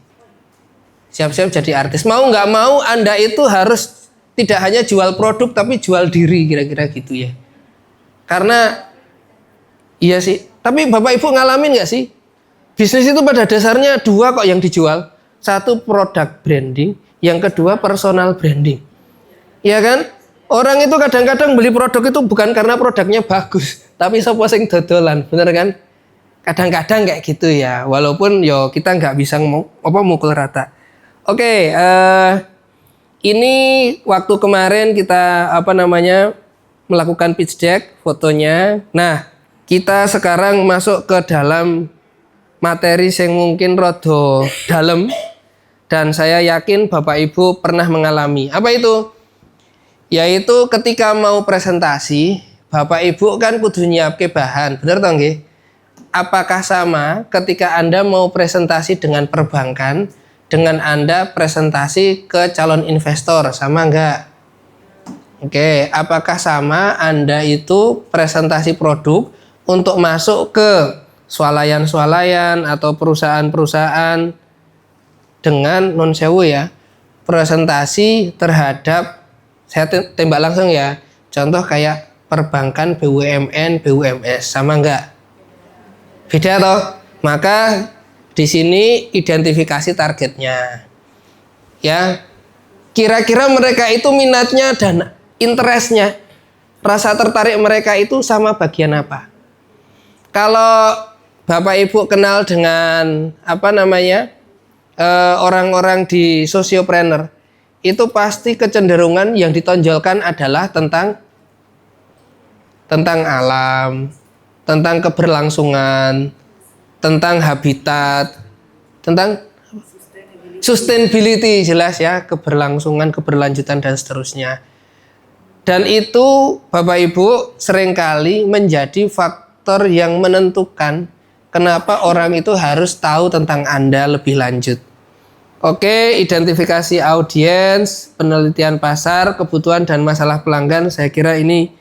Speaker 1: Siap-siap jadi artis. Mau nggak mau Anda itu harus tidak hanya jual produk tapi jual diri kira-kira gitu ya. Karena iya sih. Tapi Bapak Ibu ngalamin nggak sih? Bisnis itu pada dasarnya dua kok yang dijual. Satu produk branding, yang kedua personal branding. Ya kan? Orang itu kadang-kadang beli produk itu bukan karena produknya bagus, tapi sapa sing dodolan, bener kan? Kadang-kadang kayak gitu ya. Walaupun yo kita nggak bisa mukul rata. Oke, ini waktu kemarin kita melakukan pitch deck fotonya. Nah, kita sekarang masuk ke dalam materi yang mungkin rada dalam. Dan saya yakin Bapak Ibu pernah mengalami. Apa itu? Yaitu ketika mau presentasi, Bapak Ibu kan kudu nyiapke bahan. Bener toh nggih? Apakah sama ketika Anda mau presentasi dengan perbankan, dengan Anda presentasi ke calon investor? Sama enggak? Oke, apakah sama Anda itu presentasi produk untuk masuk ke swalayan-swalayan atau perusahaan-perusahaan dengan non sewu ya, presentasi terhadap, saya tembak langsung ya, contoh kayak perbankan, BUMN, BUMS, sama enggak? Beda toh? Maka di sini identifikasi targetnya. Ya. Kira-kira mereka itu minatnya dan interestnya, rasa tertarik mereka itu sama bagian apa? Kalau Bapak Ibu kenal dengan orang-orang di Sociopreneur, itu pasti kecenderungan yang ditonjolkan adalah tentang alam, tentang keberlangsungan, tentang habitat, tentang sustainability, jelas ya, keberlangsungan, keberlanjutan dan seterusnya. Dan itu Bapak Ibu seringkali menjadi faktor yang menentukan kenapa orang itu harus tahu tentang Anda lebih lanjut. Oke, identifikasi audiens, penelitian pasar, kebutuhan dan masalah pelanggan, saya kira ini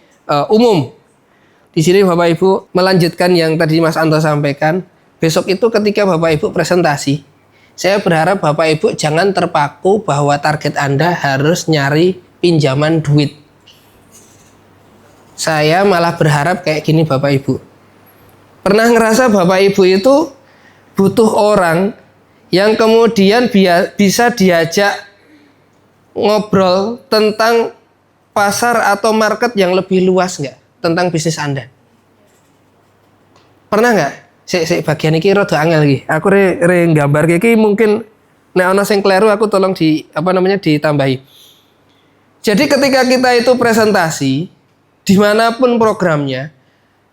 Speaker 1: umum. Di sini Bapak Ibu melanjutkan yang tadi Mas Anto sampaikan. Besok itu ketika Bapak Ibu presentasi, saya berharap Bapak Ibu jangan terpaku bahwa target Anda harus nyari pinjaman duit. Saya malah berharap kayak gini Bapak Ibu. Pernah ngerasa Bapak Ibu itu butuh orang yang kemudian bisa diajak ngobrol tentang pasar atau market yang lebih luas nggak? Tentang bisnis Anda. Pernah nggak? Bagian ini rada angel lagi. Aku re gambar iki mungkin nek ana sing kleru aku tolong ditambahi. Jadi ketika kita itu presentasi dimanapun programnya,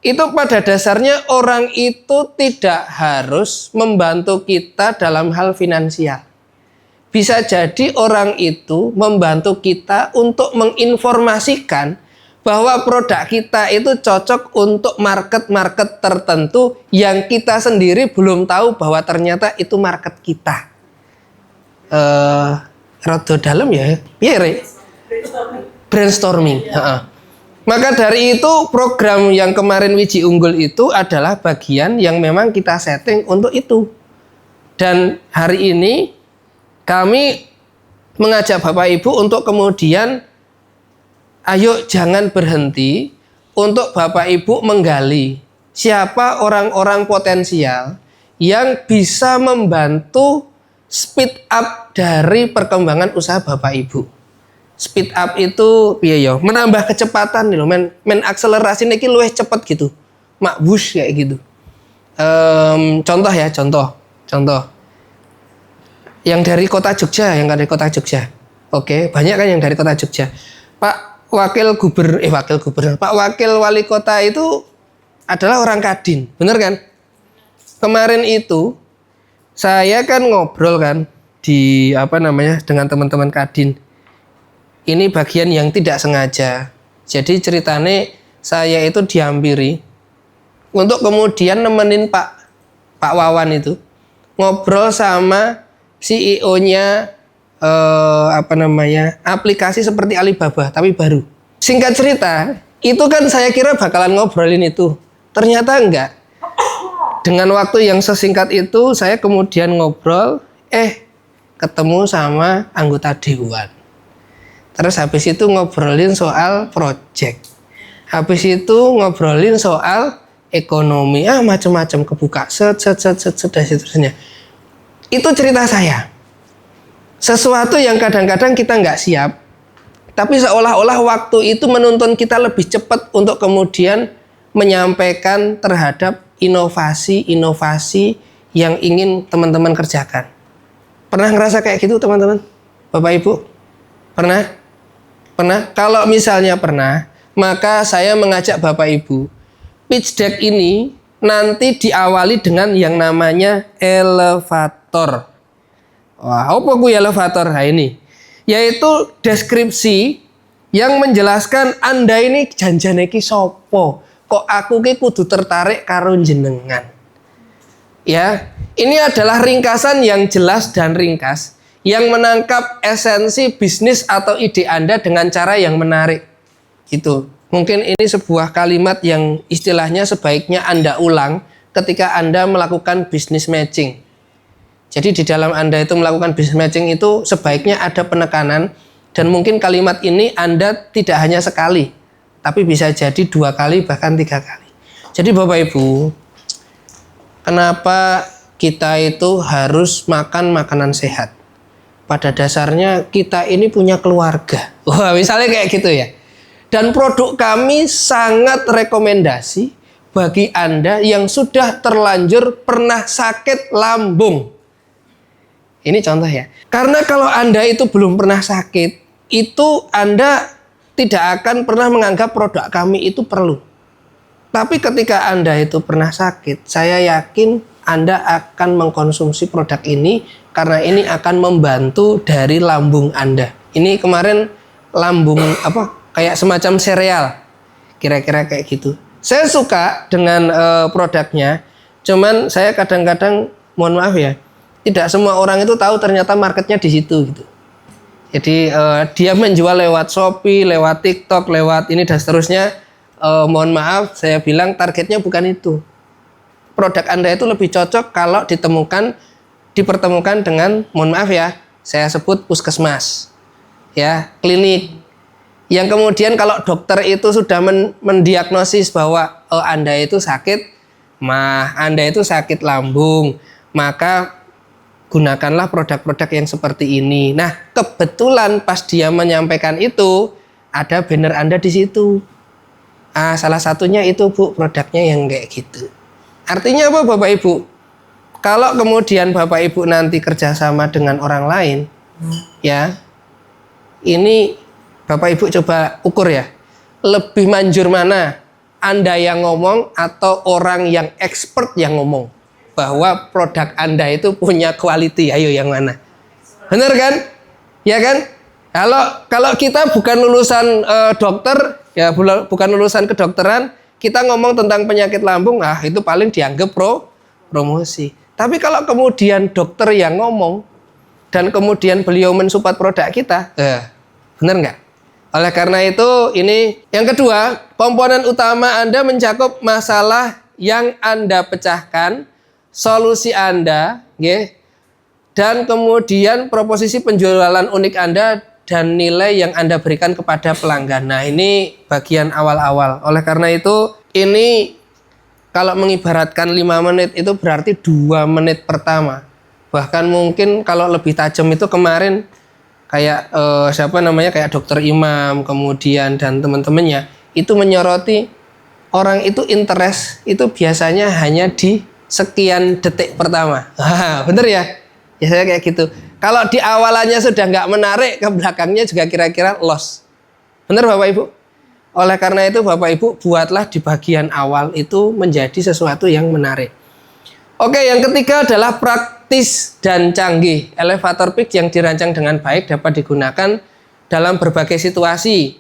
Speaker 1: itu pada dasarnya orang itu tidak harus membantu kita dalam hal finansial. Bisa jadi orang itu membantu kita untuk menginformasikan bahwa produk kita itu cocok untuk market-market tertentu yang kita sendiri belum tahu bahwa ternyata itu market kita. Rada dalam ya? Iya, brainstorming. Maka dari itu program yang kemarin Wiji Unggul itu adalah bagian yang memang kita setting untuk itu. Dan hari ini kami mengajak Bapak Ibu untuk kemudian ayo jangan berhenti untuk Bapak Ibu menggali siapa orang-orang potensial yang bisa membantu speed up dari perkembangan usaha Bapak Ibu. Speed up itu menambah kecepatan nih loh, men akselerasi niki luwih cepet gitu. Makbus kayak gitu. Contoh. Yang dari kota Jogja, Oke, banyak kan yang dari kota Jogja. Pak Wakil Gubernur, Pak Wakil Wali Kota itu adalah orang Kadin, bener kan? Kemarin itu saya kan ngobrol kan di dengan teman-teman Kadin. Ini bagian yang tidak sengaja. Jadi ceritanya saya itu dihampiri untuk kemudian nemenin Pak Wawan itu ngobrol sama CEO-nya aplikasi seperti Alibaba tapi baru. Singkat cerita, itu kan saya kira bakalan ngobrolin itu. Ternyata enggak. Dengan waktu yang sesingkat itu saya kemudian ngobrol, ketemu sama anggota dewan. Terus habis itu ngobrolin soal project. Habis itu ngobrolin soal ekonomi, macam-macam kebuka, set dan seterusnya. Itu cerita saya. Sesuatu yang kadang-kadang kita nggak siap, tapi seolah-olah waktu itu menuntun kita lebih cepat untuk kemudian menyampaikan terhadap inovasi-inovasi yang ingin teman-teman kerjakan. Pernah ngerasa kayak gitu teman-teman? Bapak Ibu? Pernah? Pernah? Kalau misalnya pernah, maka saya mengajak Bapak Ibu, pitch deck ini nanti diawali dengan yang namanya elevator. Wah, apa ku elevator? Nah ini, yaitu deskripsi yang menjelaskan Anda ini janjane ki sopo. Kok aku ki kudu tertarik karo jenengan. Ya, ini adalah ringkasan yang jelas dan ringkas yang menangkap esensi bisnis atau ide Anda dengan cara yang menarik. Gitu. Mungkin ini sebuah kalimat yang istilahnya sebaiknya Anda ulang ketika Anda melakukan business matching. Jadi di dalam Anda itu melakukan business matching itu sebaiknya ada penekanan, dan mungkin kalimat ini Anda tidak hanya sekali, tapi bisa jadi 2 kali bahkan 3 kali. Jadi Bapak Ibu, kenapa kita itu harus makan makanan sehat? Pada dasarnya kita ini punya keluarga. Wah, misalnya kayak gitu ya. Dan produk kami sangat rekomendasi bagi Anda yang sudah terlanjur pernah sakit lambung. Ini contoh ya. Karena kalau Anda itu belum pernah sakit, itu Anda tidak akan pernah menganggap produk kami itu perlu. Tapi ketika Anda itu pernah sakit, saya yakin Anda akan mengkonsumsi produk ini karena ini akan membantu dari lambung Anda. Ini kemarin lambung kayak semacam sereal. Kira-kira kayak gitu. Saya suka dengan produknya. Cuman saya kadang-kadang mohon maaf ya, tidak semua orang itu tahu ternyata marketnya di situ gitu. Jadi dia menjual lewat Shopee, lewat TikTok, lewat ini dan seterusnya. Mohon maaf, saya bilang targetnya bukan itu. Produk Anda itu lebih cocok kalau dipertemukan dengan, mohon maaf ya, saya sebut puskesmas, ya, klinik. Yang kemudian kalau dokter itu sudah mendiagnosis bahwa Anda itu sakit Anda itu sakit lambung, maka gunakanlah produk-produk yang seperti ini. Nah, kebetulan pas dia menyampaikan itu, ada banner Anda di situ. Salah satunya itu Bu, produknya yang kayak gitu. Artinya apa Bapak Ibu? Kalau kemudian Bapak Ibu nanti kerjasama dengan orang lain, ya, ini Bapak Ibu coba ukur ya, lebih manjur mana? Anda yang ngomong atau orang yang expert yang ngomong bahwa produk Anda itu punya quality? Ayo yang mana? Bener kan? Ya kan? Kalau kita bukan lulusan dokter, ya bukan lulusan kedokteran, kita ngomong tentang penyakit lambung, itu paling dianggap promosi. Tapi kalau kemudian dokter yang ngomong dan kemudian beliau mensupport produk kita, bener nggak? Oleh karena itu, ini yang kedua, komponen utama Anda mencakup masalah yang Anda pecahkan, solusi Anda, dan kemudian proposisi penjualan unik Anda dan nilai yang Anda berikan kepada pelanggan. Nah, ini bagian awal-awal. Oleh karena itu, ini kalau mengibaratkan 5 menit itu berarti 2 menit pertama. Bahkan mungkin kalau lebih tajam itu kemarin kayak kayak Dokter Imam kemudian dan teman-temannya itu menyoroti orang itu interest itu biasanya hanya di sekian detik pertama. Bener ya? Ya saya kayak gitu. Kalau di awalannya sudah nggak menarik, ke belakangnya juga kira-kira loss. Benar Bapak Ibu? Oleh karena itu Bapak Ibu, buatlah di bagian awal itu menjadi sesuatu yang menarik. Oke, yang ketiga adalah praktis dan canggih. Elevator pitch yang dirancang dengan baik dapat digunakan dalam berbagai situasi.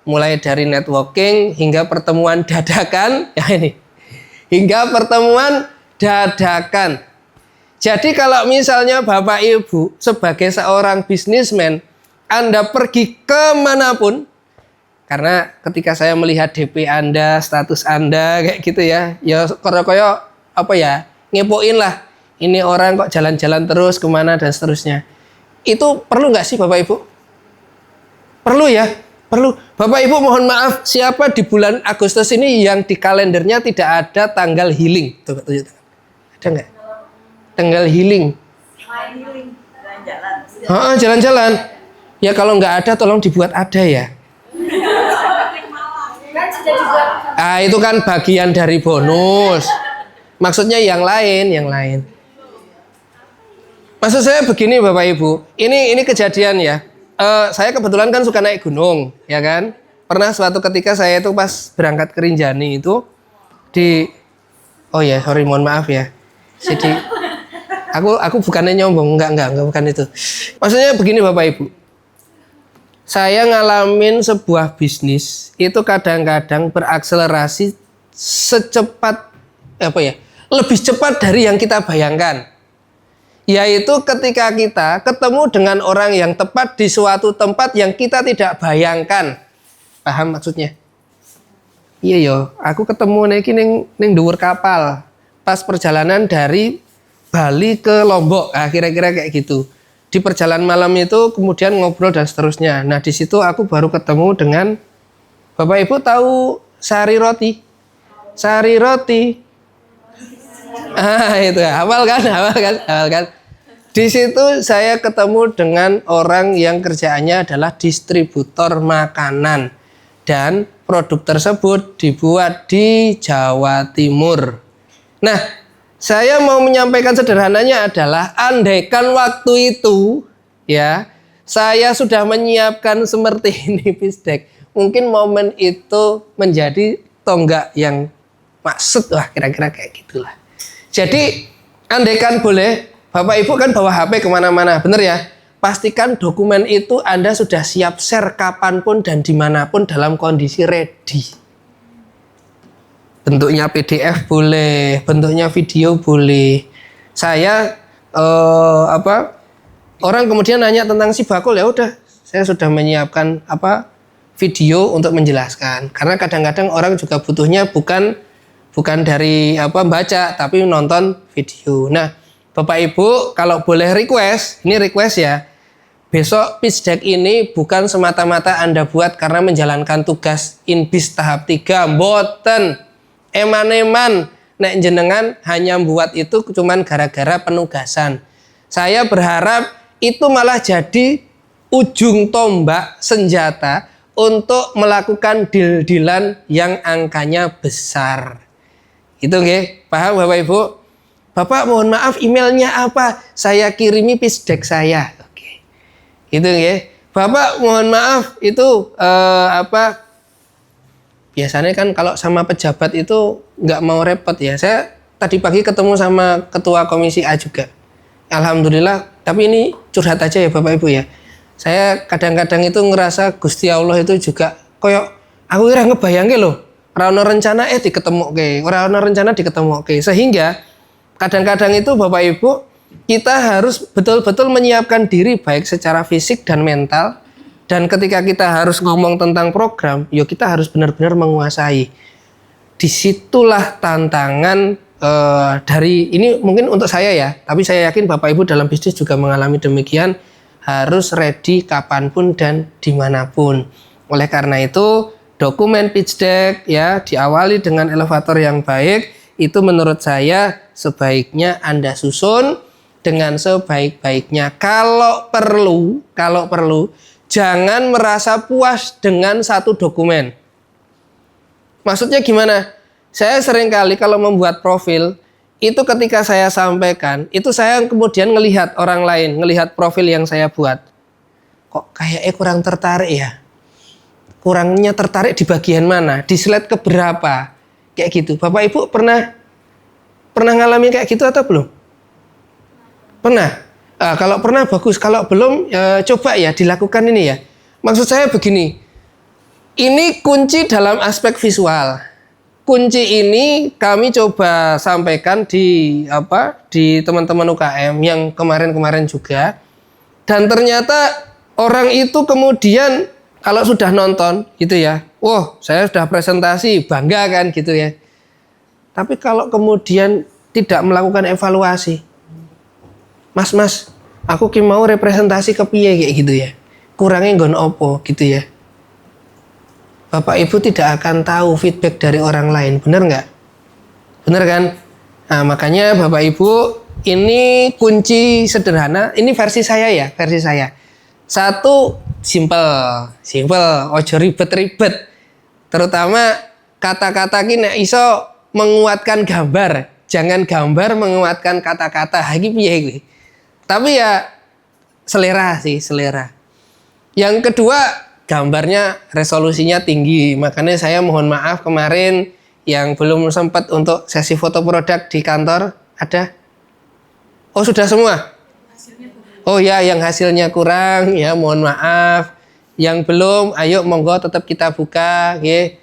Speaker 1: Mulai dari networking hingga pertemuan dadakan. Ya ini. Hingga pertemuan dadakan. Jadi kalau misalnya Bapak Ibu sebagai seorang bisnismen, Anda pergi kemanapun, karena ketika saya melihat DP Anda, status Anda kayak gitu ya, ya koyo apa ya, ngepoin lah, ini orang kok jalan-jalan terus kemana dan seterusnya. Itu perlu nggak sih Bapak Ibu? Perlu ya? Perlu. Bapak Ibu mohon maaf, siapa di bulan Agustus ini yang di kalendernya tidak ada tanggal healing? Tuh, ada nggak? Tanggal healing. Jalan-jalan. Jalan-jalan. Ya kalau nggak ada tolong dibuat ada ya. Ah itu kan bagian dari bonus. Maksudnya yang lain. Maksud saya begini Bapak Ibu. Ini kejadian ya. Saya kebetulan kan suka naik gunung, ya kan. Pernah suatu ketika saya itu pas berangkat ke Rinjani itu mohon maaf ya. Jadi Aku bukannya nyombong, enggak bukan itu. Maksudnya begini Bapak Ibu. Saya ngalamin sebuah bisnis itu kadang-kadang berakselerasi lebih cepat dari yang kita bayangkan. Yaitu ketika kita ketemu dengan orang yang tepat di suatu tempat yang kita tidak bayangkan. Paham maksudnya? Iya yo, aku ketemu ning dhuwur kapal pas perjalanan dari Bali ke Lombok, kira-kira kayak gitu. Di perjalanan malam itu kemudian ngobrol dan seterusnya. Nah di situ aku baru ketemu dengan Bapak Ibu tahu sari roti. Itu hafal kan. Di situ saya ketemu dengan orang yang kerjaannya adalah distributor makanan dan produk tersebut dibuat di Jawa Timur. Nah, saya mau menyampaikan sederhananya adalah andaikan waktu itu ya saya sudah menyiapkan seperti ini pitch deck, mungkin momen itu menjadi tonggak yang maksud kira-kira kayak gitulah. Jadi andaikan boleh Bapak Ibu kan bawa HP kemana-mana, bener ya? Pastikan dokumen itu Anda sudah siap share kapanpun dan dimanapun dalam kondisi ready. Bentuknya PDF boleh, bentuknya video boleh. Saya orang kemudian nanya tentang si bakul, ya udah, saya sudah menyiapkan video untuk menjelaskan. Karena kadang-kadang orang juga butuhnya bukan dari baca, tapi nonton video. Nah, Bapak Ibu kalau boleh request, ini request ya. Besok pitch deck ini bukan semata-mata Anda buat karena menjalankan tugas INBIS tahap 3, mboten. Eman-eman nek jenengan hanya buat itu cuman gara-gara penugasan. Saya berharap itu malah jadi ujung tombak senjata untuk melakukan deal-dealan yang angkanya besar. Itu nggih, paham Bapak Ibu? Bapak mohon maaf emailnya apa? Saya kirimi pitch deck saya. Oke. Itu nggih. Bapak mohon maaf itu biasanya kan kalau sama pejabat itu nggak mau repot ya. Saya tadi pagi ketemu sama ketua komisi A juga. Alhamdulillah, tapi ini curhat aja ya Bapak Ibu ya. Saya kadang-kadang itu ngerasa Gusti Allah itu juga koyok aku kira ngebayangke loh. Ora ono rencana diketemuke, ora ono rencana diketemuke. Sehingga kadang-kadang itu Bapak Ibu kita harus betul-betul menyiapkan diri baik secara fisik dan mental. Dan ketika kita harus ngomong tentang program, ya kita harus benar-benar menguasai. Disitulah tantangan dari ini mungkin untuk saya ya, tapi saya yakin Bapak Ibu dalam bisnis juga mengalami demikian, harus ready kapanpun dan dimanapun. Oleh karena itu dokumen pitch deck ya diawali dengan elevator yang baik, itu menurut saya sebaiknya Anda susun dengan sebaik-baiknya. Kalau perlu jangan merasa puas dengan satu dokumen. Maksudnya gimana? Saya seringkali kalau membuat profil itu ketika saya sampaikan, itu saya kemudian ngelihat orang lain, ngelihat profil yang saya buat. Kok kayaknya kurang tertarik ya? Kurangnya tertarik di bagian mana? Di slide keberapa? Kayak gitu. Bapak Ibu pernah ngalamin kayak gitu atau belum? Pernah? Kalau pernah bagus, kalau belum coba ya dilakukan ini ya. Maksud saya begini, ini kunci dalam aspek visual. Kunci ini kami coba sampaikan di teman-teman UKM yang kemarin-kemarin juga. Dan ternyata orang itu kemudian kalau sudah nonton gitu ya, wah saya sudah presentasi, bangga kan gitu ya. Tapi kalau kemudian tidak melakukan evaluasi, Mas, aku ki mau representasi ke piye kayak gitu ya. Kurangnya nggon opo gitu ya. Bapak Ibu tidak akan tahu feedback dari orang lain, benar nggak? Benar kan? Nah, makanya Bapak Ibu, ini kunci sederhana, ini versi saya ya, versi saya. Satu, simple, ojo ribet-ribet. Terutama kata-kata ki nek iso menguatkan gambar, jangan gambar menguatkan kata-kata. Iki piye iki? Tapi ya selera sih, selera. Yang kedua, gambarnya resolusinya tinggi. Makanya saya mohon maaf kemarin yang belum sempat untuk sesi foto produk di kantor ada. Oh, sudah semua? Oh ya, yang hasilnya kurang ya mohon maaf. Yang belum, ayo monggo tetap kita buka, ya.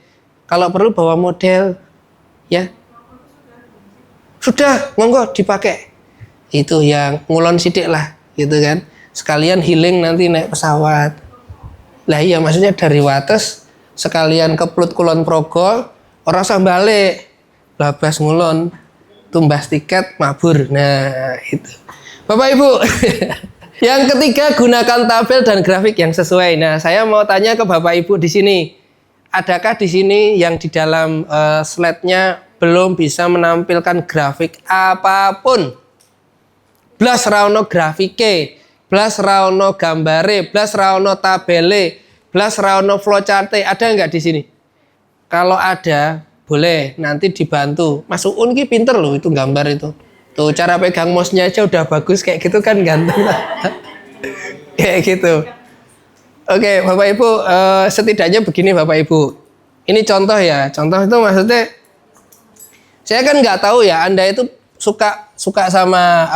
Speaker 1: Kalau perlu bawa model, ya. Sudah, monggo dipakai. Itu yang ngulon sidik lah, gitu kan. Sekalian healing nanti naik pesawat. Lah iya, maksudnya dari Wates sekalian ke Plut Kulon Progo, orang sambale, babas ngulon, tumbas tiket, mabur. Nah, itu. Bapak Ibu, yang ketiga gunakan tabel dan grafik yang sesuai. Nah, saya mau tanya ke Bapak Ibu di sini, adakah di sini yang di dalam slide-nya belum bisa menampilkan grafik apapun? Blas raono grafike, blas raono gambare, blas raono tabele, blas raono flowchart-e, ada nggak di sini? Kalau ada, boleh nanti dibantu. Mas Uun ki pinter loh itu gambar itu. Tuh cara pegang mouse-nya aja udah bagus kayak gitu kan, ganteng. Kayak gitu. Oke, Bapak Ibu, setidaknya begini Bapak Ibu. Ini contoh ya. Contoh itu maksudnya saya kan nggak tahu ya Anda itu suka sama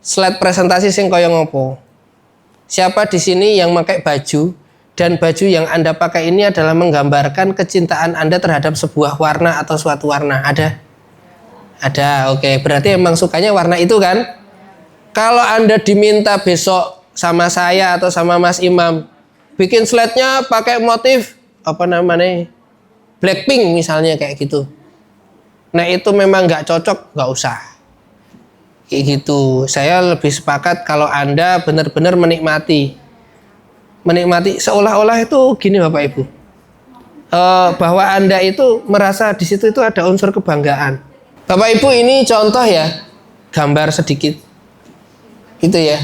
Speaker 1: slide presentasi sing kaya ngopo. Siapa di sini yang pakai baju dan baju yang Anda pakai ini adalah menggambarkan kecintaan Anda terhadap sebuah warna atau suatu warna? Ada? Ada, oke. Berarti emang sukanya warna itu kan? Kalau Anda diminta besok sama saya atau sama Mas Imam bikin slide-nya pakai motif Blackpink misalnya kayak gitu. Nah itu memang nggak cocok, nggak usah. Kayak gitu. Saya lebih sepakat kalau Anda benar-benar menikmati seolah-olah itu gini Bapak Ibu. Bahwa Anda itu merasa di situ itu ada unsur kebanggaan. Bapak Ibu ini contoh ya, gambar sedikit, gitu ya.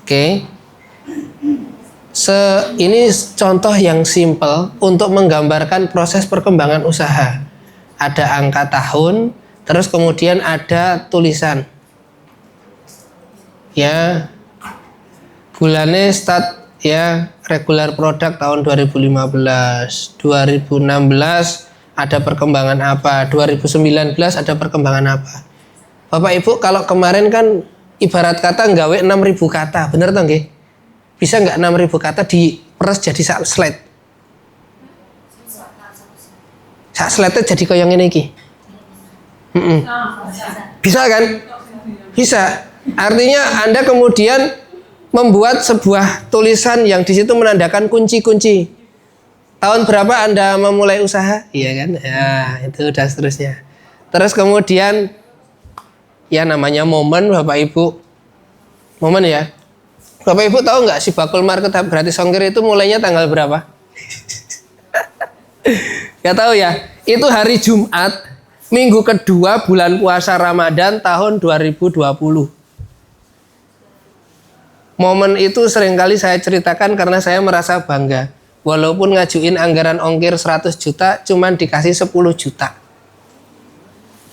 Speaker 1: Oke. Ini contoh yang simple untuk menggambarkan proses perkembangan usaha. Ada angka tahun, terus kemudian ada tulisan. Ya, bulannya start ya regular produk tahun 2015, 2016. Ada perkembangan apa? 2019 ada perkembangan apa? Bapak Ibu kalau kemarin kan ibarat kata nggawe 6.000 kata, bener toh nggih? Bisa nggak 6.000 kata diperes jadi sak slide? Sak slide jadi kayak ngene iki. Bisa kan? Bisa. Artinya Anda kemudian membuat sebuah tulisan yang di situ menandakan kunci-kunci. Tahun berapa Anda memulai usaha? Iya kan? Ya, itu dan seterusnya. Terus kemudian ya namanya momen Bapak Ibu. Momen ya. Bapak Ibu tahu nggak si Bakul Market Gratis Ongkir itu mulainya tanggal berapa? Nggak tahu ya. Itu hari Jumat, minggu kedua bulan puasa Ramadan tahun 2020. Momen itu seringkali saya ceritakan karena saya merasa bangga. Walaupun ngajuin anggaran ongkir 100 juta, cuman dikasih 10 juta.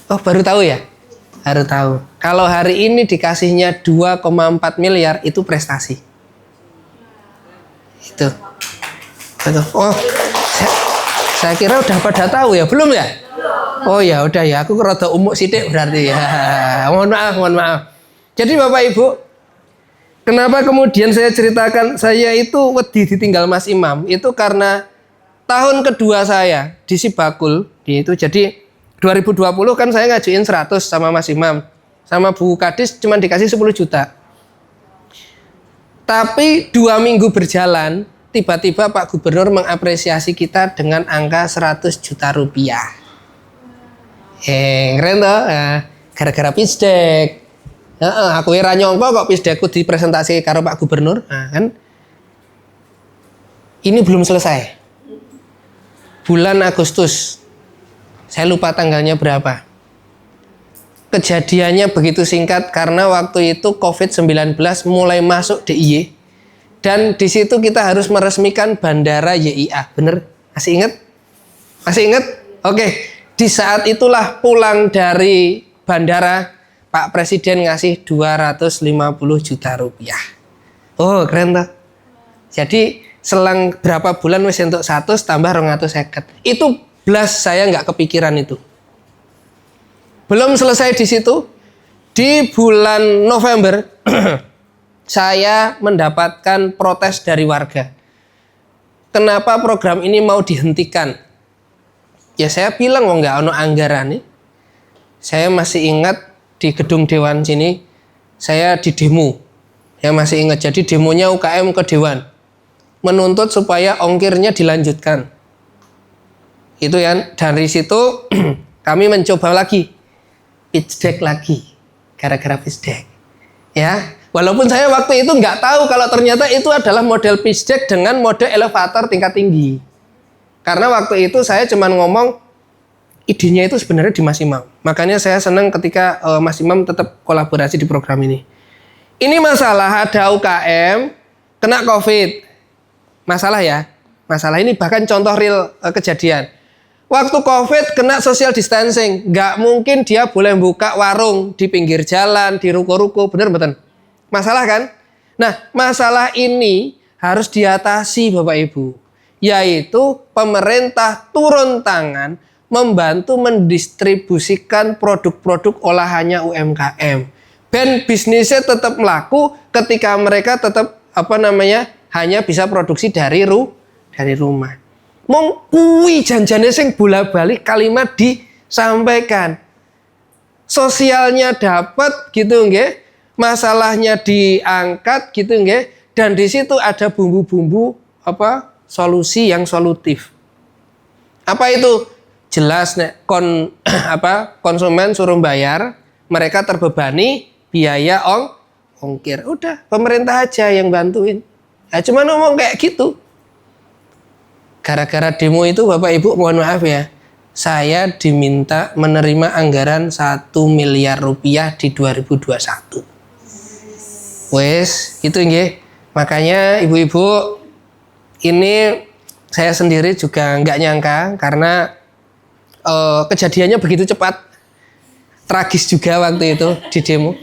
Speaker 1: Oh, baru tahu ya? Baru tahu. Kalau hari ini dikasihnya 2,4 miliar itu prestasi. Itu. Betul. Oh, saya kira udah pada tahu ya, belum ya? Oh ya, udah ya. Aku rada umuk sithik berarti ya. Mohon maaf. Jadi Bapak Ibu, kenapa kemudian saya ceritakan saya itu wedi ditinggal Mas Imam? Itu karena tahun kedua saya di Sibakul, itu jadi 2020 kan saya ngajuin 100 sama Mas Imam. Sama Bu Kadis cuma dikasih 10 juta. Tapi 2 minggu berjalan, tiba-tiba Pak Gubernur mengapresiasi kita dengan angka 100 juta rupiah. Keren toh? Gara-gara Pisdek. Aku ora nyongko kok Pisdekku dipresentasi karo Pak Gubernur. Nah, kan? Ini belum selesai. Bulan Agustus. Saya lupa tanggalnya berapa. Kejadiannya begitu singkat karena waktu itu COVID-19 mulai masuk DIY. Dan di situ kita harus meresmikan Bandara YIA. Bener? Masih ingat? Masih ingat? Oke. Di saat itulah pulang dari bandara, Pak Presiden ngasih 250 juta rupiah. Oh, keren tuh. Jadi selang berapa bulan wis entuk 100 tambah 250. Itu blas saya nggak kepikiran itu. Belum selesai di situ. Di bulan November saya mendapatkan protes dari warga. Kenapa program ini mau dihentikan? Ya saya bilang kok nggak ono anggaran nih. Saya masih ingat di gedung Dewan sini, saya di demo. Ya masih ingat, jadi demonya UKM ke Dewan. Menuntut supaya ongkirnya dilanjutkan. Itu ya, dari situ kami mencoba lagi. Pitch deck lagi. Gara-gara pitch deck. Ya, walaupun saya waktu itu nggak tahu kalau ternyata itu adalah model pitch deck dengan mode elevator tingkat tinggi. Karena waktu itu saya cuma ngomong idenya itu sebenarnya di Mas Imam. Makanya saya senang ketika Mas Imam tetap kolaborasi di program ini. Ini masalah ada UKM kena COVID. Masalah ya. Masalah ini bahkan contoh real kejadian. Waktu COVID kena social distancing. Nggak mungkin dia boleh buka warung di pinggir jalan, di ruko-ruko. Bener-bener. Masalah kan? Nah, masalah ini harus diatasi Bapak Ibu. Yaitu pemerintah turun tangan membantu mendistribusikan produk-produk olahannya UMKM. Ben bisnisnya tetap melaku ketika mereka tetap hanya bisa produksi dari rumah. Mong kuwi janjane sing bola-balik kalimat disampaikan. Sosialnya dapat gitu nggih, masalahnya diangkat gitu nggih, dan di situ ada bumbu-bumbu solusi yang solutif. Apa itu? Jelas nek konsumen suruh bayar, mereka terbebani biaya ongkir. Udah, pemerintah aja yang bantuin. Nah, cuma ngomong kayak gitu. Gara-gara demo itu Bapak Ibu mohon maaf ya, saya diminta menerima anggaran 1 miliar rupiah di 2021. Wes, gitu nggih. Makanya ibu-ibu, ini saya sendiri juga nggak nyangka karena kejadiannya begitu cepat. Tragis juga waktu itu di demo.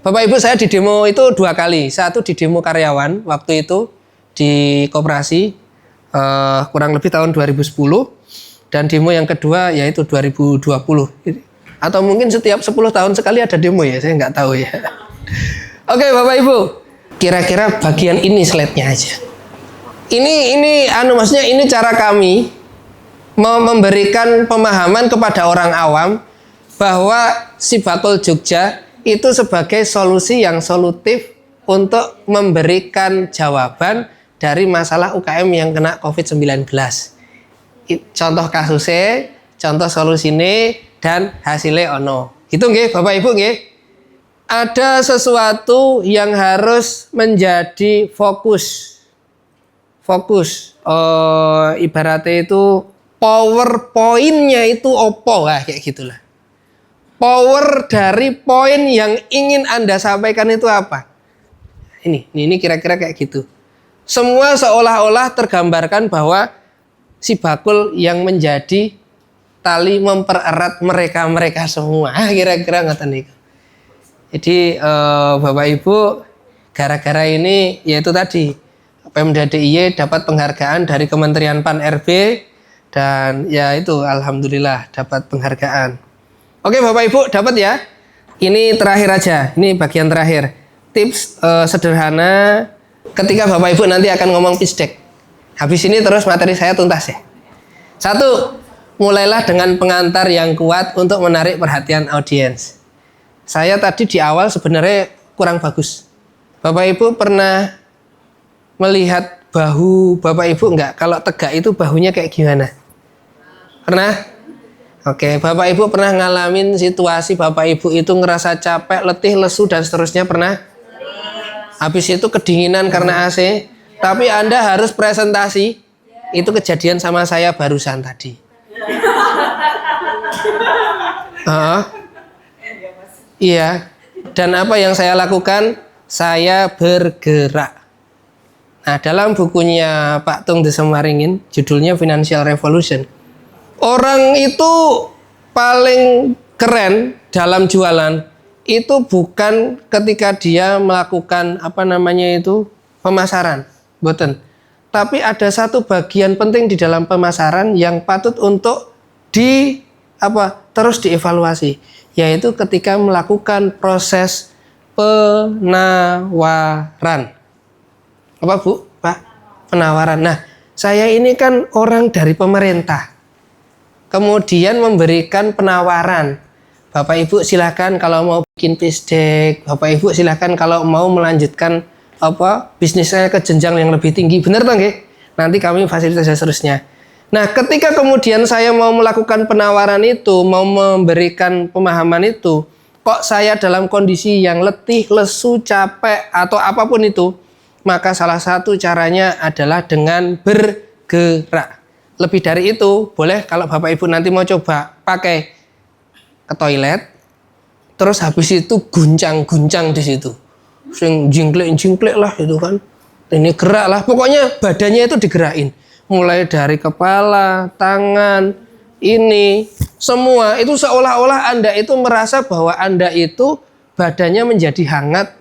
Speaker 1: Bapak Ibu, saya di demo itu 2 kali. Satu di demo karyawan waktu itu di koperasi kurang lebih tahun 2010, dan demo yang kedua yaitu 2020. Atau mungkin setiap 10 tahun sekali ada demo ya, saya nggak tahu ya. Oke Bapak Ibu, kira-kira bagian ini slide-nya aja. Ini maksudnya ini cara kami memberikan pemahaman kepada orang awam bahwa Sibakul Jogja itu sebagai solusi yang solutif untuk memberikan jawaban dari masalah UKM yang kena COVID-19. Contoh kasusnya, contoh solusinya, dan hasilnya ono. Gitu nggih Bapak Ibu nggih? Ada sesuatu yang harus menjadi fokus. Ibaratnya itu PowerPoint-nya itu opo lah kayak gitulah. Power dari poin yang ingin Anda sampaikan itu apa? Ini kira-kira kayak gitu. Semua seolah-olah tergambarkan bahwa Sibakul yang menjadi tali mempererat mereka semua. Kira-kira ngoten niku. Jadi Bapak Ibu, gara-gara ini yaitu tadi Pemda DIY dapat penghargaan dari Kementerian Pan RB dan ya itu alhamdulillah dapat penghargaan. Oke Bapak Ibu, dapat ya. Ini terakhir aja, ini bagian terakhir. Tips sederhana ketika Bapak Ibu nanti akan ngomong pitch deck. Habis ini terus materi saya tuntas ya. 1. Mulailah dengan pengantar yang kuat untuk menarik perhatian audiens. Saya tadi di awal sebenarnya kurang bagus. Bapak Ibu pernah melihat bahu Bapak Ibu enggak? Kalau tegak itu bahunya kayak gimana? Pernah? Oke, Bapak Ibu pernah ngalamin situasi Bapak Ibu itu ngerasa capek, letih, lesu dan seterusnya pernah? Habis itu kedinginan karena AC, tapi Anda harus presentasi. Itu kejadian sama saya barusan tadi. Iya. Dan apa yang saya lakukan? Saya bergerak. Nah, dalam bukunya Pak Tung Desemaringin, judulnya Financial Revolution. Orang itu paling keren dalam jualan itu bukan ketika dia melakukan pemasaran, boten. Tapi ada satu bagian penting di dalam pemasaran yang patut untuk terus dievaluasi, yaitu ketika melakukan proses penawaran. Apa Bu? Pak? Penawaran. Nah, saya ini kan orang dari pemerintah. Kemudian memberikan penawaran. Bapak Ibu silakan kalau mau bikin pitch deck, Bapak Ibu silakan kalau mau melanjutkan bisnisnya ke jenjang yang lebih tinggi. Benar toh nggih? Nanti kami fasilitasi seterusnya. Nah, ketika kemudian saya mau melakukan penawaran itu, mau memberikan pemahaman itu, kok saya dalam kondisi yang letih, lesu, capek atau apapun itu, maka salah satu caranya adalah dengan bergerak. Lebih dari itu, boleh kalau Bapak Ibu nanti mau coba pakai ke toilet, terus habis itu guncang-guncang di situ. Sing jingklek-jingklek lah itu kan. Ini gerak lah, pokoknya badannya itu digerakin. Mulai dari kepala, tangan, ini, semua itu seolah-olah Anda itu merasa bahwa Anda itu badannya menjadi hangat.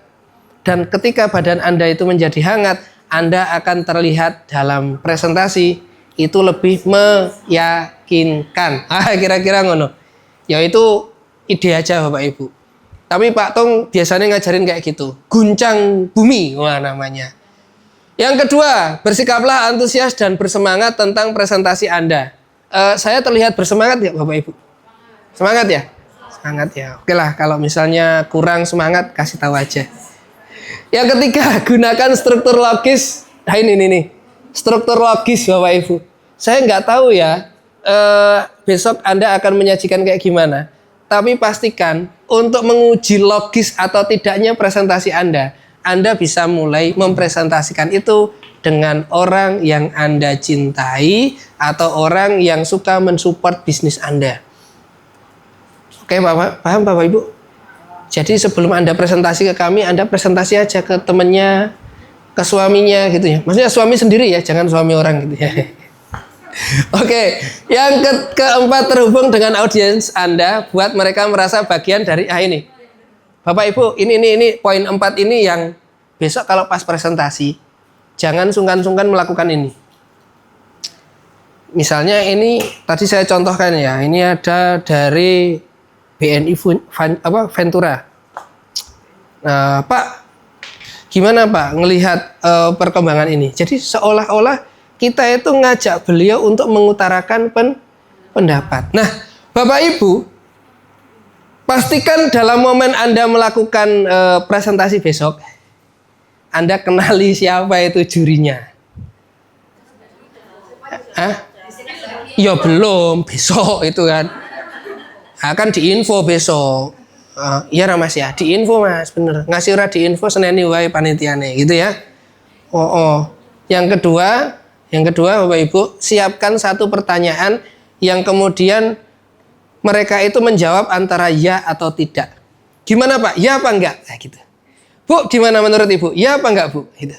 Speaker 1: Dan ketika badan Anda itu menjadi hangat, Anda akan terlihat dalam presentasi itu lebih meyakinkan. Kira-kira ngono. Ya itu ide aja Bapak Ibu. Tapi Pak Tung biasanya ngajarin kayak gitu. Guncang bumi namanya. Yang kedua, bersikaplah antusias dan bersemangat tentang presentasi Anda. Saya terlihat bersemangat ya Bapak Ibu? Semangat ya? Semangat ya. Oke lah, kalau misalnya kurang semangat kasih tahu aja. Yang ketiga, gunakan struktur logis. Nah ini nih. Struktur logis Bapak Ibu. Saya nggak tahu ya besok Anda akan menyajikan kayak gimana. Tapi pastikan untuk menguji logis atau tidaknya presentasi Anda bisa mulai mempresentasikan itu dengan orang yang Anda cintai atau orang yang suka mensupport bisnis Anda. Oke Bapak, paham Bapak Ibu? Jadi sebelum Anda presentasi ke kami, Anda presentasi aja ke temennya, ke suaminya gitu ya. Maksudnya suami sendiri ya, jangan suami orang gitu ya. Oke, yang keempat, terhubung dengan audiens Anda, buat mereka merasa bagian dari ini. Bapak Ibu, ini poin 4 ini yang besok kalau pas presentasi jangan sungkan-sungkan melakukan ini. Misalnya ini tadi saya contohkan ya, ini ada dari BNI Ventura. Nah, Pak, gimana Pak ngelihat perkembangan ini? Jadi seolah-olah kita itu ngajak beliau untuk mengutarakan pendapat. Nah, Bapak Ibu, pastikan dalam momen Anda melakukan presentasi besok, Anda kenali siapa itu jurinya. Ya belum, besok itu kan. Akan diinfo besok. Iya Mas ya, diinfo Mas, bener. Ngasih ora diinfo seneni wae panitiane gitu ya. Yang kedua Bapak Ibu, siapkan satu pertanyaan yang kemudian mereka itu menjawab antara ya atau tidak. Gimana Pak? Ya apa enggak? Nah, gitu. Bu, gimana menurut Ibu? Ya apa enggak Bu? Gitu.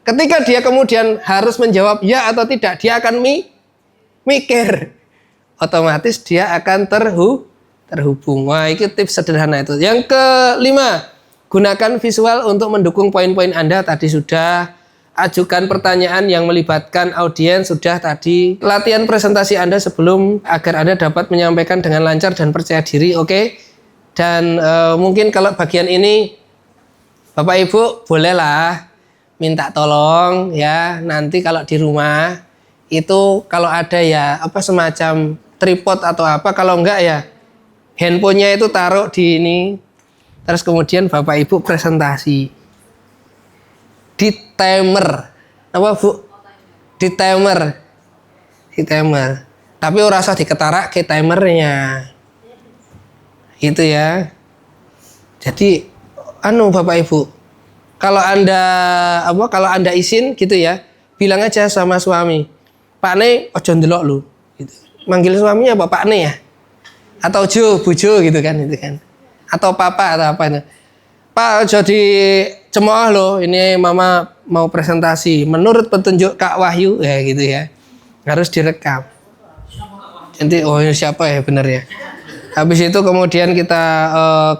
Speaker 1: Ketika dia kemudian harus menjawab ya atau tidak, dia akan mikir. otomatis dia akan terhubung. Wah, itu tips sederhana itu. Yang kelima, gunakan visual untuk mendukung poin-poin Anda. Tadi sudah. Ajukan pertanyaan yang melibatkan audiens sudah tadi. Latihan presentasi Anda sebelum agar Anda dapat menyampaikan dengan lancar dan percaya diri, oke? Dan mungkin kalau bagian ini Bapak Ibu bolehlah minta tolong ya, nanti kalau di rumah itu kalau ada ya apa semacam tripod atau apa, kalau enggak ya handphonenya itu taruh di ini, terus kemudian Bapak Ibu presentasi di timer, apa Bu? Di timer, tapi ora usah diketarak ke timernya, gitu ya. Jadi Bapak Ibu, kalau anda izin gitu ya, bilang aja sama suami, Pak Ne ojo ndelok lu, gitu. Manggil suaminya apa Pak Ne ya, atau Jo, bujo gitu kan, atau papa atau apa itu. Pak ojo dicemooh loh, ini mama mau presentasi menurut petunjuk Kak Wahyu ya gitu ya, harus direkam. Nanti ini siapa ya bener ya. Habis itu kemudian kita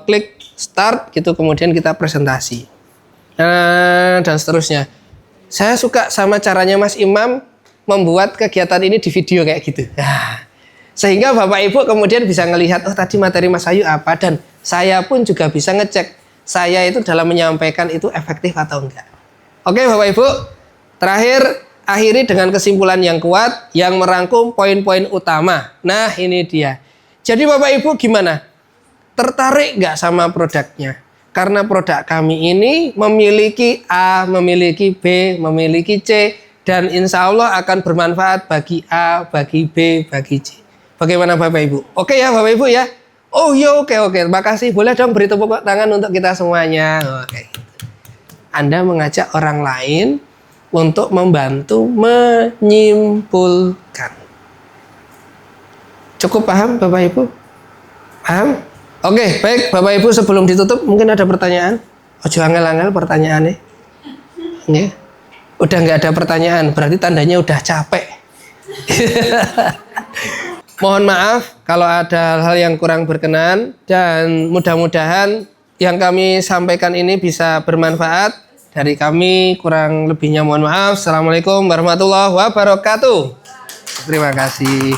Speaker 1: klik start gitu, kemudian kita presentasi dan seterusnya. Saya suka sama caranya Mas Imam membuat kegiatan ini di video kayak gitu. Sehingga Bapak Ibu kemudian bisa ngelihat, oh tadi materi Mas Ayu apa, dan saya pun juga bisa ngecek saya itu dalam menyampaikan itu efektif atau enggak. Oke Bapak Ibu, terakhir akhiri dengan kesimpulan yang kuat yang merangkum poin-poin utama. Nah ini dia. Jadi Bapak Ibu gimana? Tertarik nggak sama produknya? Karena produk kami ini memiliki A, memiliki B, memiliki C, dan insya Allah akan bermanfaat bagi A, bagi B, bagi C. Bagaimana Bapak Ibu? Oke ya Bapak Ibu ya? Oh iya, oke. Terima kasih. Boleh dong beri tepuk tangan untuk kita semuanya. Oke. Anda mengajak orang lain untuk membantu menyimpulkan. Cukup paham Bapak Ibu? Paham? Oke, baik Bapak Ibu, sebelum ditutup mungkin ada pertanyaan? Ojo angel-angel pertanyaannya. Nggih. Udah nggak ada pertanyaan, berarti tandanya udah capek. Mohon maaf kalau ada hal yang kurang berkenan, dan mudah-mudahan yang kami sampaikan ini bisa bermanfaat. Dari kami kurang lebihnya mohon maaf. Assalamualaikum warahmatullahi wabarakatuh. Terima kasih.